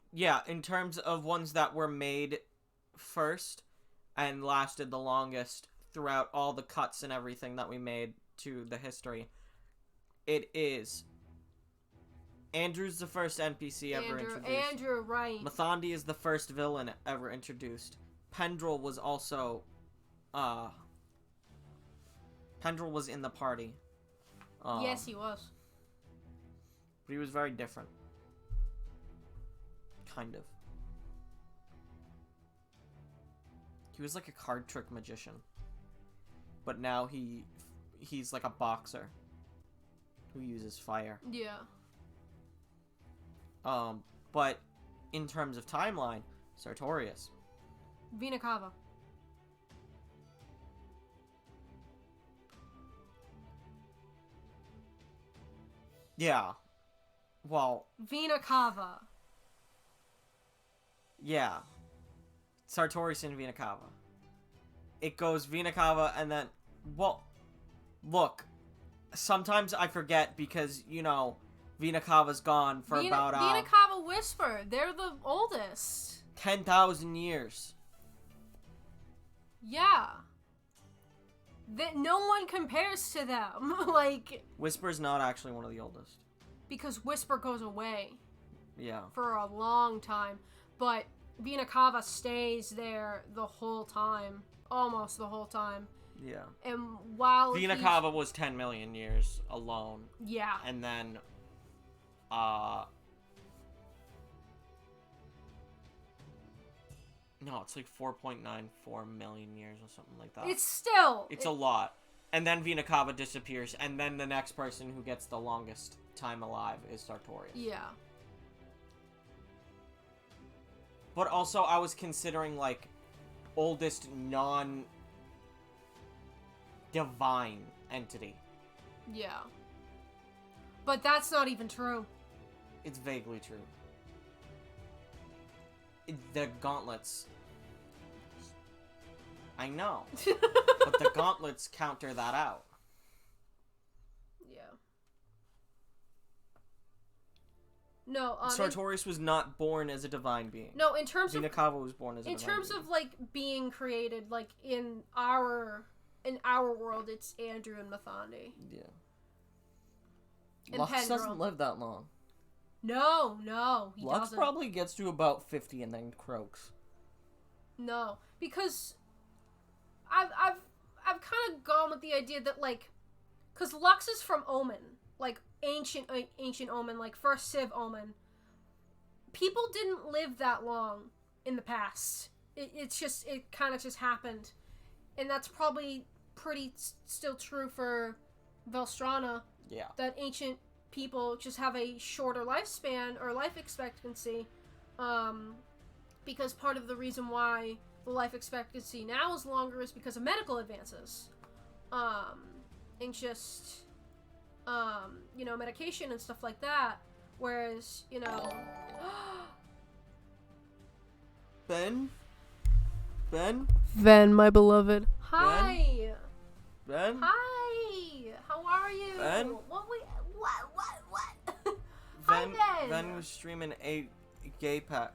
terms of ones that were made first and lasted the longest throughout all the cuts and everything that we made to the history, it is Andrew's the first NPC ever introduced. Andrew, right. Mathande is the first villain ever introduced. Pendrell was also Pendrell was in the party. Yes, he was. But he was very different. Kind of. He was like a card trick magician. But now he's like a boxer who uses fire. Yeah. But in terms of timeline, Sartorius. Vina Kava. Yeah. Well, Vina Kava. Yeah. Sartorius and Vina Kava. It goes Vina Kava and then... Well, look. Sometimes I forget because, you know, Vina Kava's gone for about... Vina Kava Whisper. They're the oldest. 10,000 years. Yeah. That no one compares to them. Like... Whisper's not actually one of the oldest. Because Whisper goes away. Yeah. For a long time. But Vina Kava stays there the whole time. Almost the whole time. Yeah. And while Vina Kava was 10 million years alone. Yeah. And then, no, it's like 4.94 million years or something like that. It's a lot. And then Vina Kava disappears, and then the next person who gets the longest time alive is Sartorius. Yeah. But also, I was considering, like, oldest non-divine entity. Yeah. But that's not even true. It's vaguely true. The gauntlets. I know. But the gauntlets counter that out. Yeah. No, Sartorius was not born as a divine being. No, in terms Vina Kava was born as a divine being. In terms of, like, being created, like, in our world, it's Andrew and Mathande. Yeah. And Lux doesn't live that long. No, he Lux doesn't. probably gets to about 50 and then croaks. No, because I've kind of gone with the idea that, like, because Lux is from Omen, like ancient Omen, like first Civ Omen. People didn't live that long in the past. It kind of just happened, and that's probably pretty still true for Velstrana. Yeah. That ancient people just have a shorter lifespan or life expectancy, because part of the reason why the life expectancy now is longer is because of medical advances, and just, you know, medication and stuff like that, whereas, you know... Ben, my beloved. Hi! Ben? Hi! How are you? Ben? What? Ben, Hi, Ben! Ben was streaming a gay pack.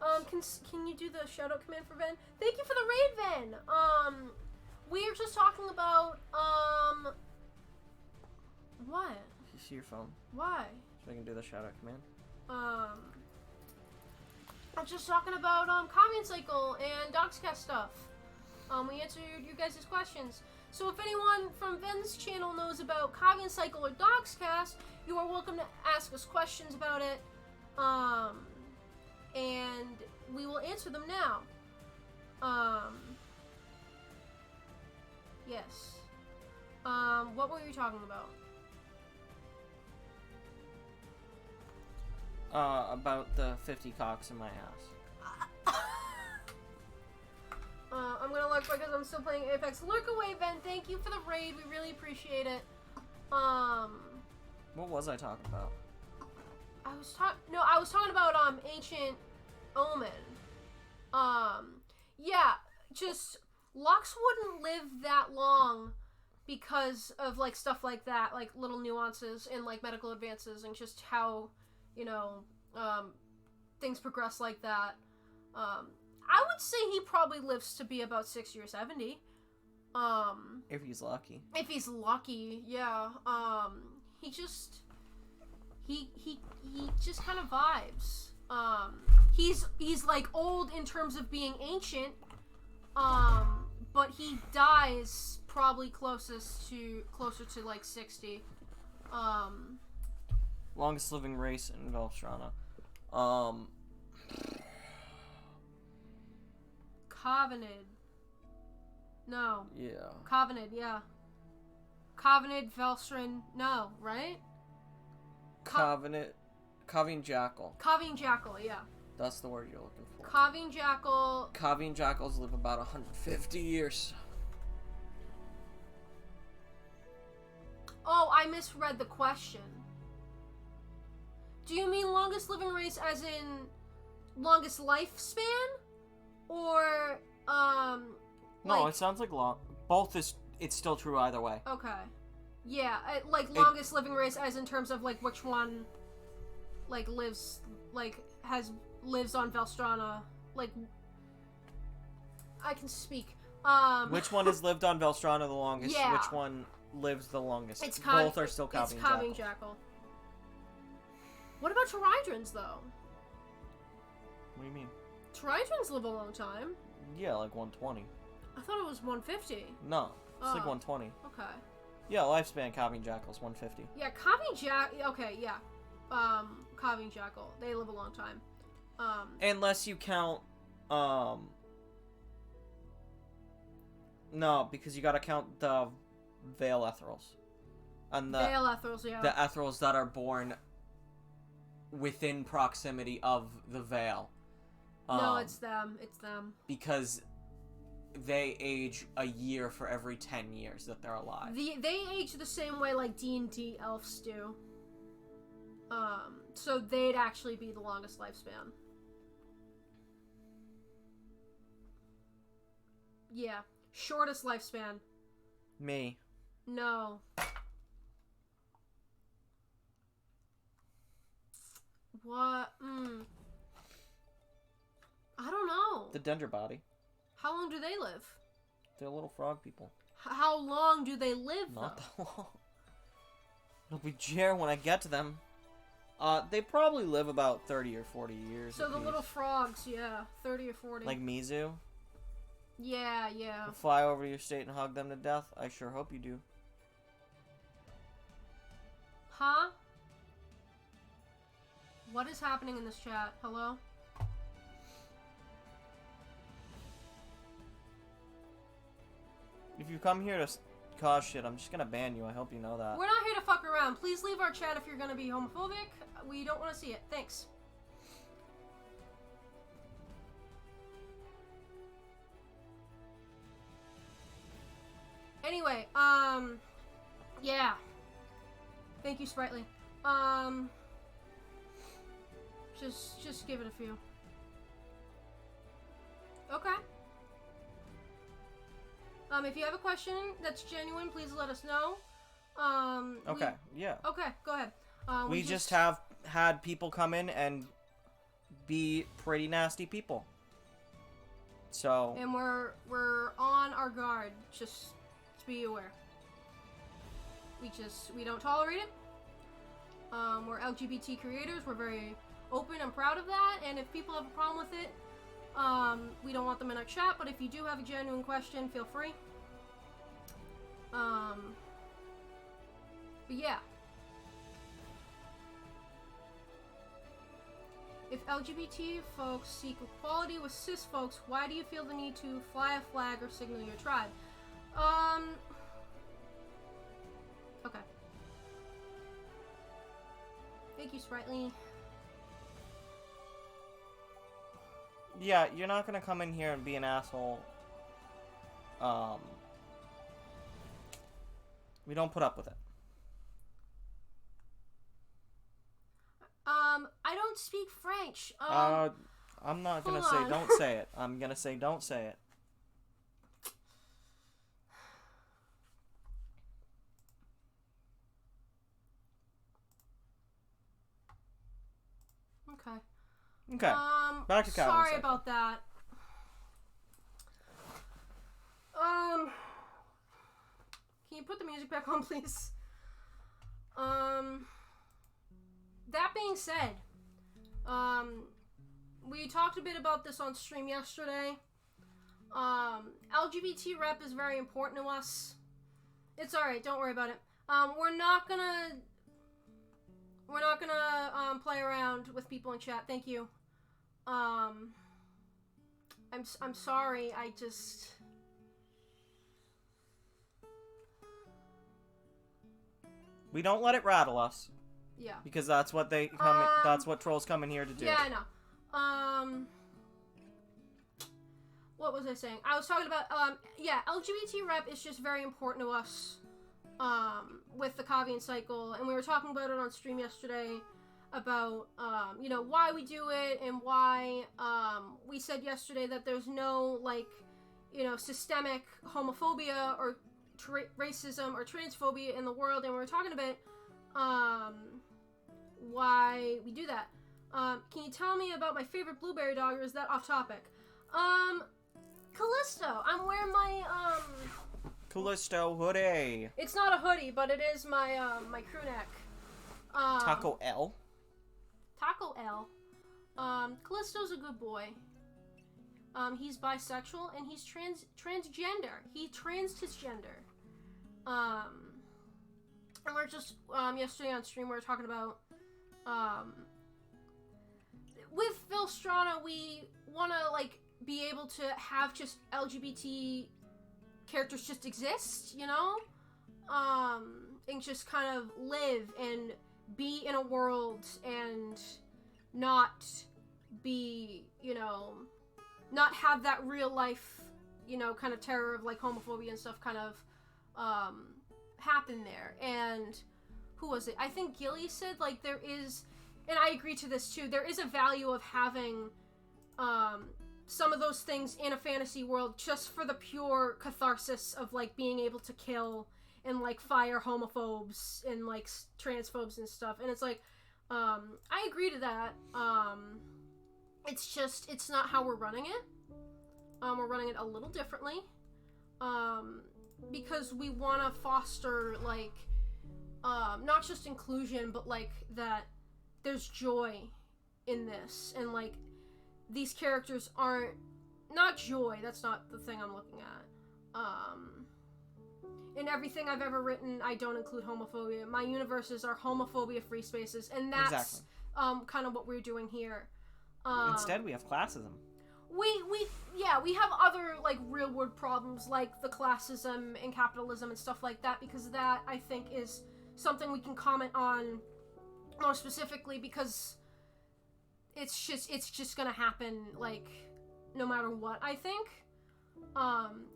Can you do the shout out command for Ben? Thank you for the raid, Ben! We are just talking about, what? You see your phone? Why? So I can do the shout out command. I was just talking about, Cavian Cycle and Dogscast stuff. We answered your guys' questions. So if anyone from Ben's channel knows about Cavian Cycle or Dogscast, you are welcome to ask us questions about it. And we will answer them now. Yes. What were you talking about? About the 50 cocks in my ass. I'm gonna lurk because I'm still playing Apex. Lurk away, Ben. Thank you for the raid. We really appreciate it. What was I talking about? I was talking about Ancient Omen. Yeah, just Lux wouldn't live that long because of like stuff like that, like little nuances in like medical advances and just how, things progress like that. I would say he probably lives to be about 60 or 70. If he's lucky. If he's lucky, yeah. He just kind of vibes. He's like old in terms of being ancient. But he dies probably closer to like 60. Longest living race in Velstrana. Covenant. No. Yeah. Covenant, yeah. Covenant, Velstrin, no, right? Covenant. Cavian Jackal. Cavian Jackal, yeah. That's the word you're looking for. Cavian Jackal. Cavian Jackals live about 150 years. Oh, I misread the question. Do you mean longest living race as in longest lifespan? Or, No, it sounds like long. Both is, it's still true either way. Okay. Yeah, longest living race as in terms of, like, which one, like, lives on Velstrana. Like, I can speak. Which one has lived on Velstrana the longest? Yeah. Which one lives the longest? Both are still Cavian It's Cavian Jackal. What about Tridrons, though? What do you mean? Tridrons live a long time. Yeah, like 120. I thought it was 150. No, it's like 120. Okay. Yeah, lifespan Cavian Jackal's 150. Yeah, okay, yeah. Cavian Jackal. They live a long time. Unless you count, no, because you gotta count the Veil Etherals. And the Veil Etherals, yeah. The Etherals that are born within proximity of the Veil. No, it's them. It's them. Because they age a year for every 10 years that they're alive. They age the same way like D&D elves do. So they'd actually be the longest lifespan. Yeah. Shortest lifespan. Me. No. What? I don't know. The Dendrobody. How long do they live? They're little frog people. How long do they live, Not though? that long. It'll be Jer when I get to them. They probably live about 30 or 40 years. So the little frogs, yeah. 30 or 40. Like Mizu? Yeah, yeah. You fly over to your state and hug them to death? I sure hope you do. Huh? What is happening in this chat? Hello? If you come here to cause shit, I'm just gonna ban you. I hope you know that. We're not here to fuck around. Please leave our chat if you're gonna be homophobic. We don't want to see it. Thanks. Anyway, yeah. Thank you, Sprightly. Just give it a few. Okay. If you have a question that's genuine, please let us know. Okay, yeah. Okay, go ahead. We just have had people come in and be pretty nasty people. So. And we're on our guard. Just to be aware. We don't tolerate it. We're LGBT creators. We're very open and proud of that. And if people have a problem with it, we don't want them in our chat. But if you do have a genuine question, feel free. But yeah. If LGBT folks seek equality with cis folks, why do you feel the need to fly a flag or signal your tribe? Okay. Thank you, Sprightly. Yeah, you're not gonna come in here and be an asshole we don't put up with it. I don't speak French. I'm not gonna say don't say it. I'm gonna say don't say it. Okay. Okay. Back to Cavian Sorry Cycle. about that. Can you put the music back on, please? That being said, we talked a bit about this on stream yesterday. LGBT rep is very important to us. It's alright, don't worry about it. We're not gonna play around with people in chat. Thank you. I'm sorry. I just. We don't let it rattle us. Yeah. Because that's what they come. That's what trolls come in here to do. Yeah, I know. What was I saying? I was talking about. Yeah, LGBT rep is just very important to us. With the Cavian Cycle, and we were talking about it on stream yesterday about, you know, why we do it and why, we said yesterday that there's no, like, you know, systemic homophobia or racism or transphobia in the world, and we were talking about, why we do that. Can you tell me about my favorite blueberry dog, or is that off topic? Callisto, I'm wearing my, Callisto hoodie. It's not a hoodie, but it is my my crew neck. Taco L. Taco L. Callisto's a good boy. He's bisexual and he's transgender. He transed his gender. And we're just yesterday on stream we were talking about with Phil Strana, we want to like be able to have just LGBT characters just exist, you know, and just kind of live and be in a world and not be, you know, not have that real life, you know, kind of terror of like homophobia and stuff kind of happen there. And who was it? I think Gilly said like there is, and I agree to this too, there is a value of having some of those things in a fantasy world just for the pure catharsis of like being able to kill and like fire homophobes and like transphobes and stuff. And it's like I agree to that. It's just it's not how we're running it. We're running it a little differently because we want to foster like not just inclusion but like that there's joy in this, and like these characters aren't not joy, that's not the thing I'm looking at. In everything I've ever written, I don't include homophobia. My universes are homophobia free spaces, and that's Exactly. Kind of what we're doing here. Instead, we have classism. We have other like real world problems like the classism and capitalism and stuff like that, because that I think is something we can comment on more specifically, because it's just gonna happen like no matter what, I think.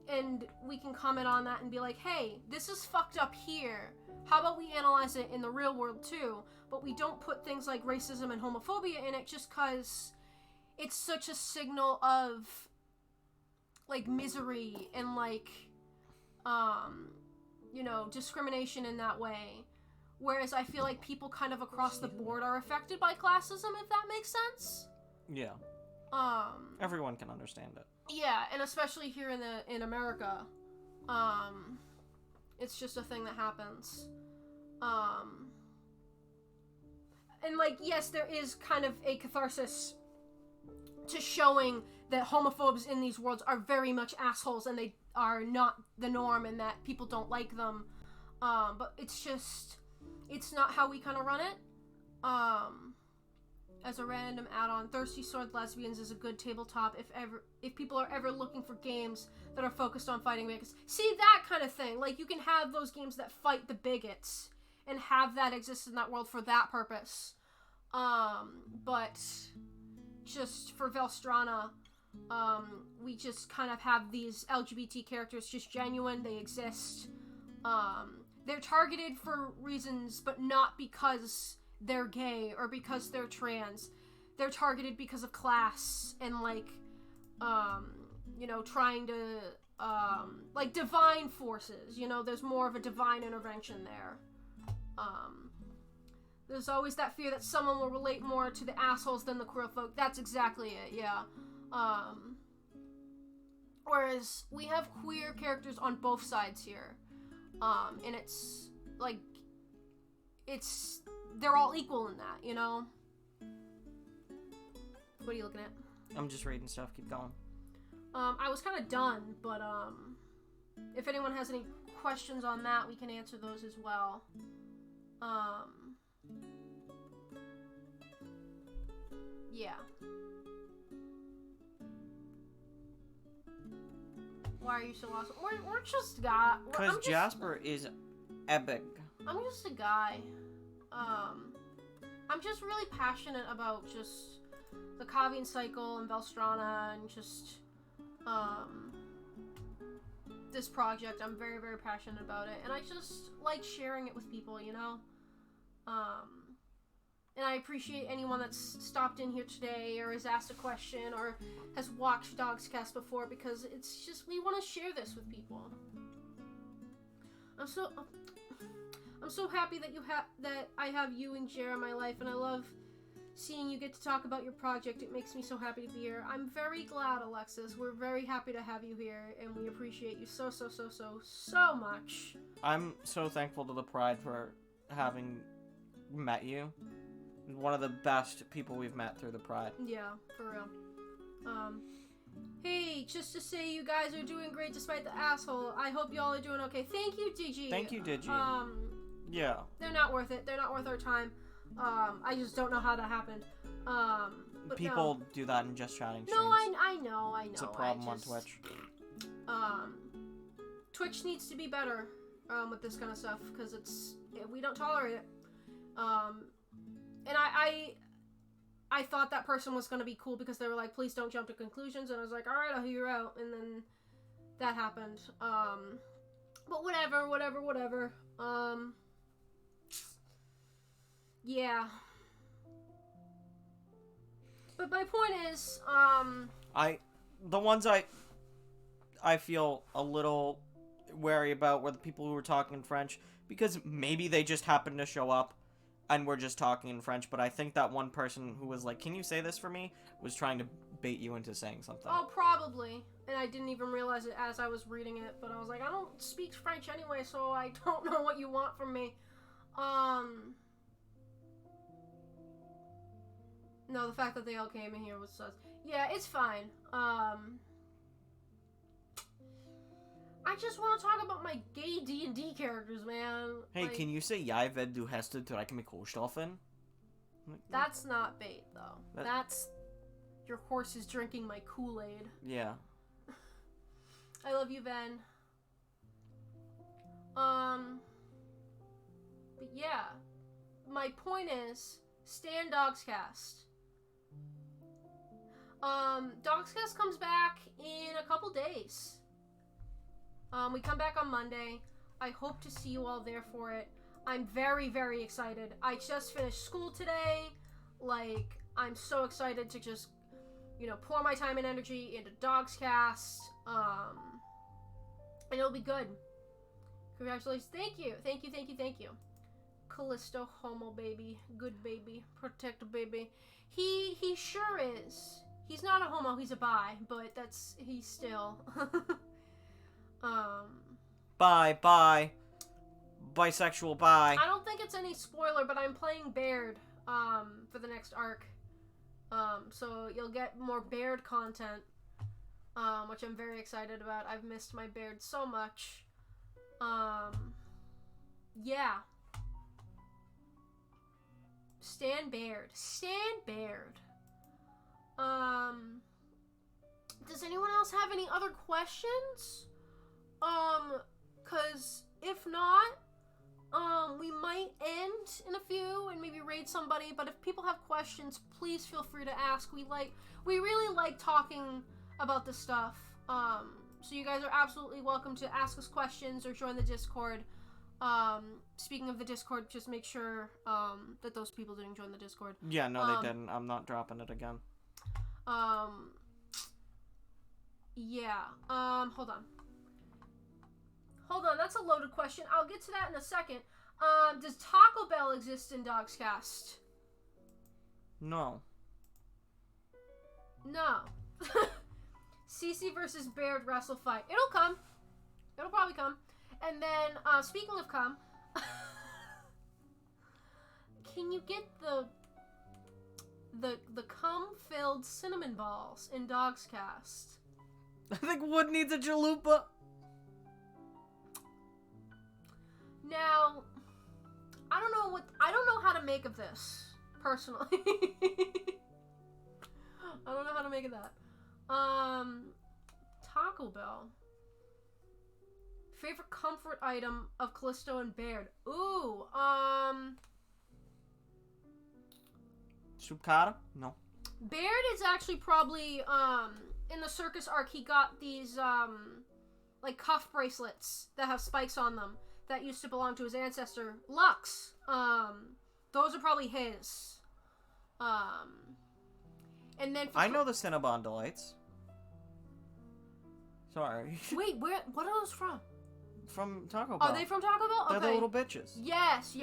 And we can comment on that and be like, hey, this is fucked up here. How about we analyze it in the real world too? But we don't put things like racism and homophobia in it just because it's such a signal of like misery and like you know, discrimination in that way. Whereas I feel like people kind of across the board are affected by classism, if that makes sense. Yeah. Everyone can understand it. Yeah, and especially here in America, it's just a thing that happens. And like, yes, there is kind of a catharsis to showing that homophobes in these worlds are very much assholes and they are not the norm and that people don't like them. But it's just, it's not how we kind of run it. As a random add-on, Thirsty Sword Lesbians is a good tabletop if people are ever looking for games that are focused on fighting bigots. See, that kind of thing. Like, you can have those games that fight the bigots and have that exist in that world for that purpose. But just for Velstrana, We just kind of have these LGBT characters just genuine. They exist. They're targeted for reasons, but not because they're gay or because they're trans. They're targeted because of class and, like, you know, trying to, like, divine forces. You know, there's more of a divine intervention there. There's always that fear that someone will relate more to the assholes than the queer folk. That's exactly it, yeah. Whereas we have queer characters on both sides here. And it's, like, they're all equal in that, you know? What are you looking at? I'm just reading stuff. Keep going. I was kind of done, but, if anyone has any questions on that, we can answer those as well. Yeah. Why are you so awesome? We're just Because Jasper is epic. I'm just a guy. I'm just really passionate about just the Cavian Cycle and Velstrana and just, this project. I'm very, very passionate about it. And I just like sharing it with people, you know? And I appreciate anyone that's stopped in here today or has asked a question or has watched Dogscast before, because it's just, we want to share this with people. I'm so happy that I have you and Jer in my life, and I love seeing you get to talk about your project. It makes me so happy to be here. I'm very glad, Alexis. We're very happy to have you here, and we appreciate you so much. I'm so thankful to the Pride for having met you. One of the best people we've met through the Pride. Yeah, for real. Hey, just to say you guys are doing great despite the asshole. I hope y'all are doing okay. Thank you, Digi. Thank you, Digi. Yeah. They're not worth it. They're not worth our time. I just don't know how that happened. But people do that in just chatting streams. No, I know. It's a problem on Twitch. Twitch needs to be better with this kind of stuff, because we don't tolerate it. And I thought that person was going to be cool because they were like, please don't jump to conclusions, and I was like, alright, I'll hear you out, and then that happened. But whatever. Yeah. But my point is, the ones I feel a little wary about were the people who were talking in French, because maybe they just happened to show up and we're just talking in French, but I think that one person who was like, can you say this for me, was trying to bait you into saying something. Oh, probably. And I didn't even realize it as I was reading it, but I was like, I don't speak French anyway, so I don't know what you want from me. No, the fact that they all came in here was sus. Yeah, it's fine. I just want to talk about my gay D&D characters, man. Hey, like, can you say "Jeg ved du hester trækker med kostoffen"? That's not bait, though. That's your horse is drinking my Kool-Aid. Yeah. I love you, Ben. But yeah, my point is, Stan Dogscast. Dogscast comes back in a couple days. We come back on Monday. I hope to see you all there for it. I'm very, very excited. I just finished school today. Like, I'm so excited to just, pour my time and energy into Dogscast. And it'll be good. Congratulations. Thank you. Callisto, homo baby. Good baby. Protect baby. He sure is. He's not a homo, he's a bi, but he's still. Bye. Bisexual, bye. I don't think it's any spoiler, but I'm playing Baird, for the next arc. So you'll get more Baird content, which I'm very excited about. I've missed my Baird so much. Yeah. Stan Baird. Does anyone else have any other questions? Cause if not, we might end in a few and maybe raid somebody, but if people have questions, please feel free to ask. We really like talking about this stuff. So you guys are absolutely welcome to ask us questions or join the Discord. Speaking of the Discord, just make sure that those people didn't join the Discord. Yeah, no, they didn't. I'm not dropping it again. Yeah. Hold on. That's a loaded question. I'll get to that in a second. Does Taco Bell exist in Dogscast? No. No. Cece versus Baird wrestle fight. It'll come. It'll probably come. And then, speaking of come, can you get the cum-filled cinnamon balls in Dogscast? I think Wood needs a chalupa. Now, I don't know how to make of this, personally. I don't know how to make of that. Taco Bell. Favorite comfort item of Callisto and Baird. Ooh, Sucata? No. Baird is actually probably, in the circus arc, he got these, like cuff bracelets that have spikes on them that used to belong to his ancestor, Lux. Those are probably his. And then I know the Cinnabon Delights. Sorry. Wait, what are those from? From Taco Bell. Are they from Taco Bell? Okay. They're the little bitches. Yes.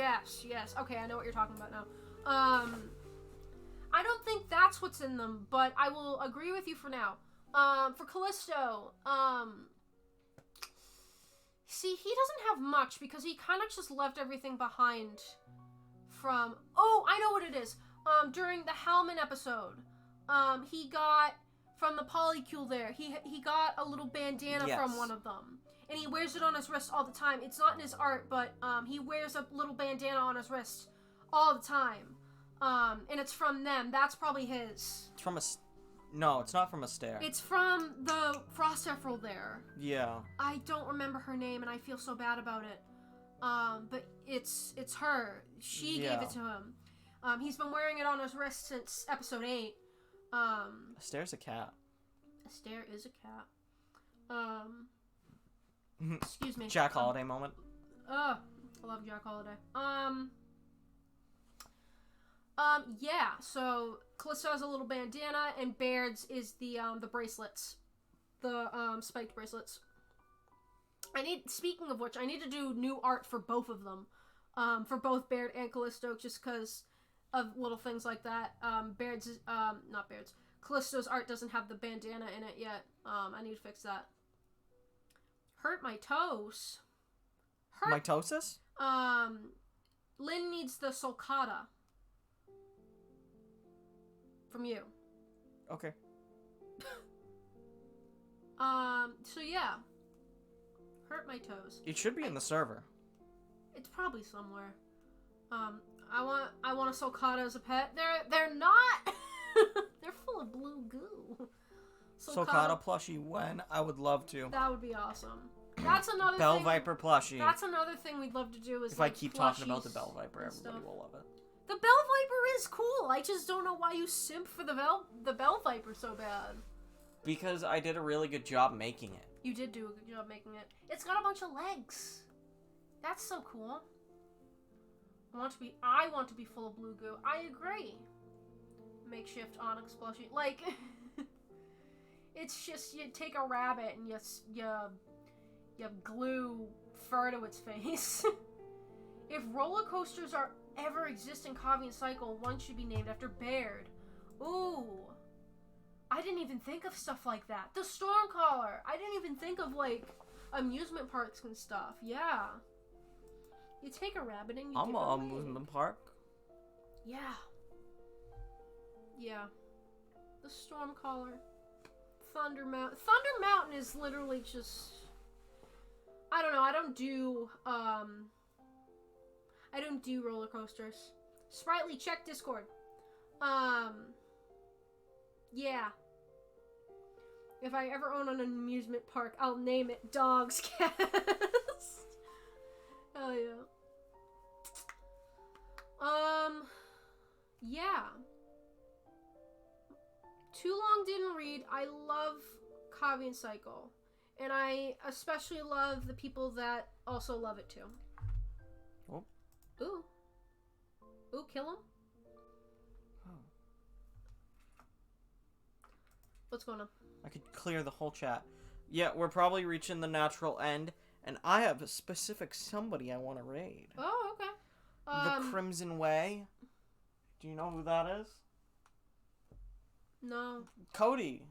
Okay, I know what you're talking about now. I don't think that's what's in them, but I will agree with you for now. For Callisto, see, he doesn't have much because he kind of just left everything behind from... Oh, I know what it is. During the Hellman episode, he got... From the polycule there, he got a little bandana from one of them. And he wears it on his wrist all the time. It's not in his art, but he wears a little bandana on his wrist all the time. And it's from them. That's probably his. It's from a... No, it's not from Astaire. It's from the Frost Emerald there. Yeah. I don't remember her name, and I feel so bad about it. But it's her. She gave it to him. He's been wearing it on his wrist since episode 8. Astaire's a cat. Astaire is a cat. Excuse me. Jack Holiday moment. I love Jack Holiday. Yeah, so Calista has a little bandana, and Baird's is the bracelets. The, spiked bracelets. Speaking of which, I need to do new art for both of them. For both Baird and Callisto, just because of little things like that. Callisto's art doesn't have the bandana in it yet. I need to fix that. Hurt my toes. Mitosis? Lynn needs the sulcata. From you. Okay. So yeah. Hurt my toes. It should be in the server. It's probably somewhere. I want a sulcata as a pet. They're not. They're full of blue goo. Sulcata plushie when? I would love to. That would be awesome. That's another Bell thing. Viper plushie. That's another thing we'd love to do is if like I keep talking about the plushies Bell Viper, and everybody stuff. will love it. The Bell Viper is cool. I just don't know why you simp for the Bell Viper so bad. Because I did a really good job making it. You did do a good job making it. It's got a bunch of legs. That's so cool. I want to be full of blue goo. I agree. Makeshift onyx plushie. Like, it's just, you take a rabbit and you glue fur to its face. If roller coasters ever exist in Cavian Cycle, one should be named after Baird. Ooh. I didn't even think of stuff like that. The Stormcaller. I didn't even think of, like, amusement parks and stuff. Yeah. You take a rabbit and you I'm give it an away. amusement park. Yeah. Yeah. The Stormcaller. Thunder Mountain. Thunder Mountain is literally just... I don't know. I don't do roller coasters. Sprightly, check Discord. Yeah. If I ever own an amusement park, I'll name it Dogs Cast. Hell yeah. Yeah. Too long didn't read. I love Cavian Cycle. And I especially love the people that also love it too. Oh. Ooh. Ooh, kill him? Oh. What's going on? I could clear the whole chat. Yeah, we're probably reaching the natural end, and I have a specific somebody I want to raid. Oh, okay. The Crimson Way. Do you know who that is? No. Cody.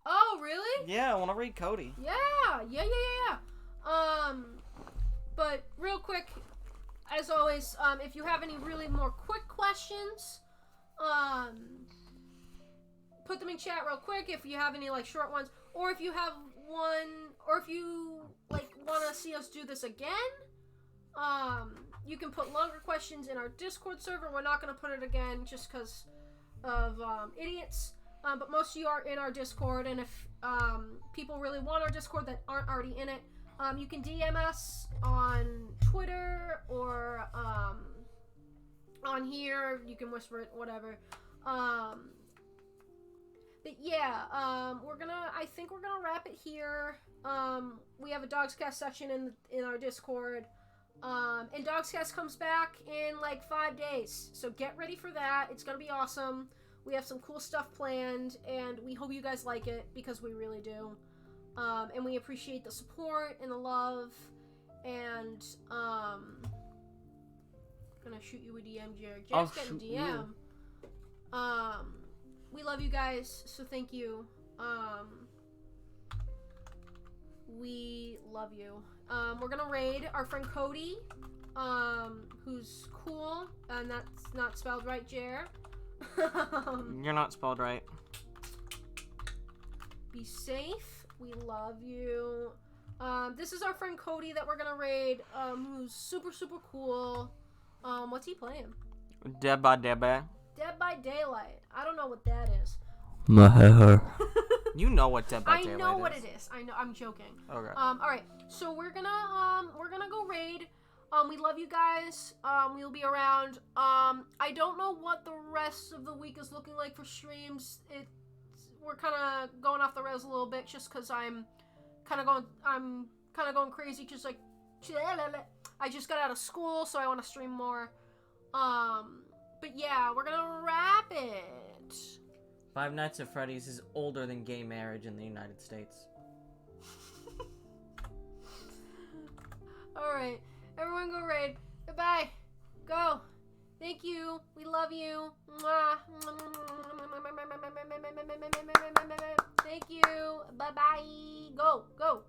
Oh, really? Yeah, I want to raid Cody. Yeah. But real quick, as always, if you have any really more quick questions, put them in chat real quick. If you have any like short ones, or if you have one, or if you like want to see us do this again, you can put longer questions in our Discord server. We're not going to put it again just because of idiots. But most of you are in our Discord, and if people really want our Discord that aren't already in it, you can DM us on Twitter or on here. You can whisper it, whatever. But yeah, I think we're gonna wrap it here. We have a Dogscast section in our Discord. And Dogscast comes back in like 5 days. So get ready for that. It's gonna be awesome. We have some cool stuff planned, and we hope you guys like it, because we really do. And we appreciate the support and the love. And gonna shoot you a DM, Jared. Jared's getting a DM. We love you guys, so thank you. We love you. We're gonna raid our friend Cody, who's cool, and that's not spelled right, Jer. You're not spelled right. Be safe. We love you. This is our friend Cody that we're gonna raid, who's super, super cool. What's he playing? Dead by Daylight. Dead by Daylight. I don't know what that is. You know what Dead by Daylight is. I know what it is. I know. I'm joking. Okay. Alright. So we're gonna go raid. We love you guys. We'll be around. I don't know what the rest of the week is looking like for streams. We're kind of going off the rails a little bit, just because I'm kind of going crazy, just like I just got out of school, so I want to stream more. But yeah, we're gonna wrap it. Five Nights at Freddy's is older than gay marriage in the United States. Alright, everyone go raid. Goodbye. Go. Thank you. We love you. Mwah. Thank you. Bye-bye. Go.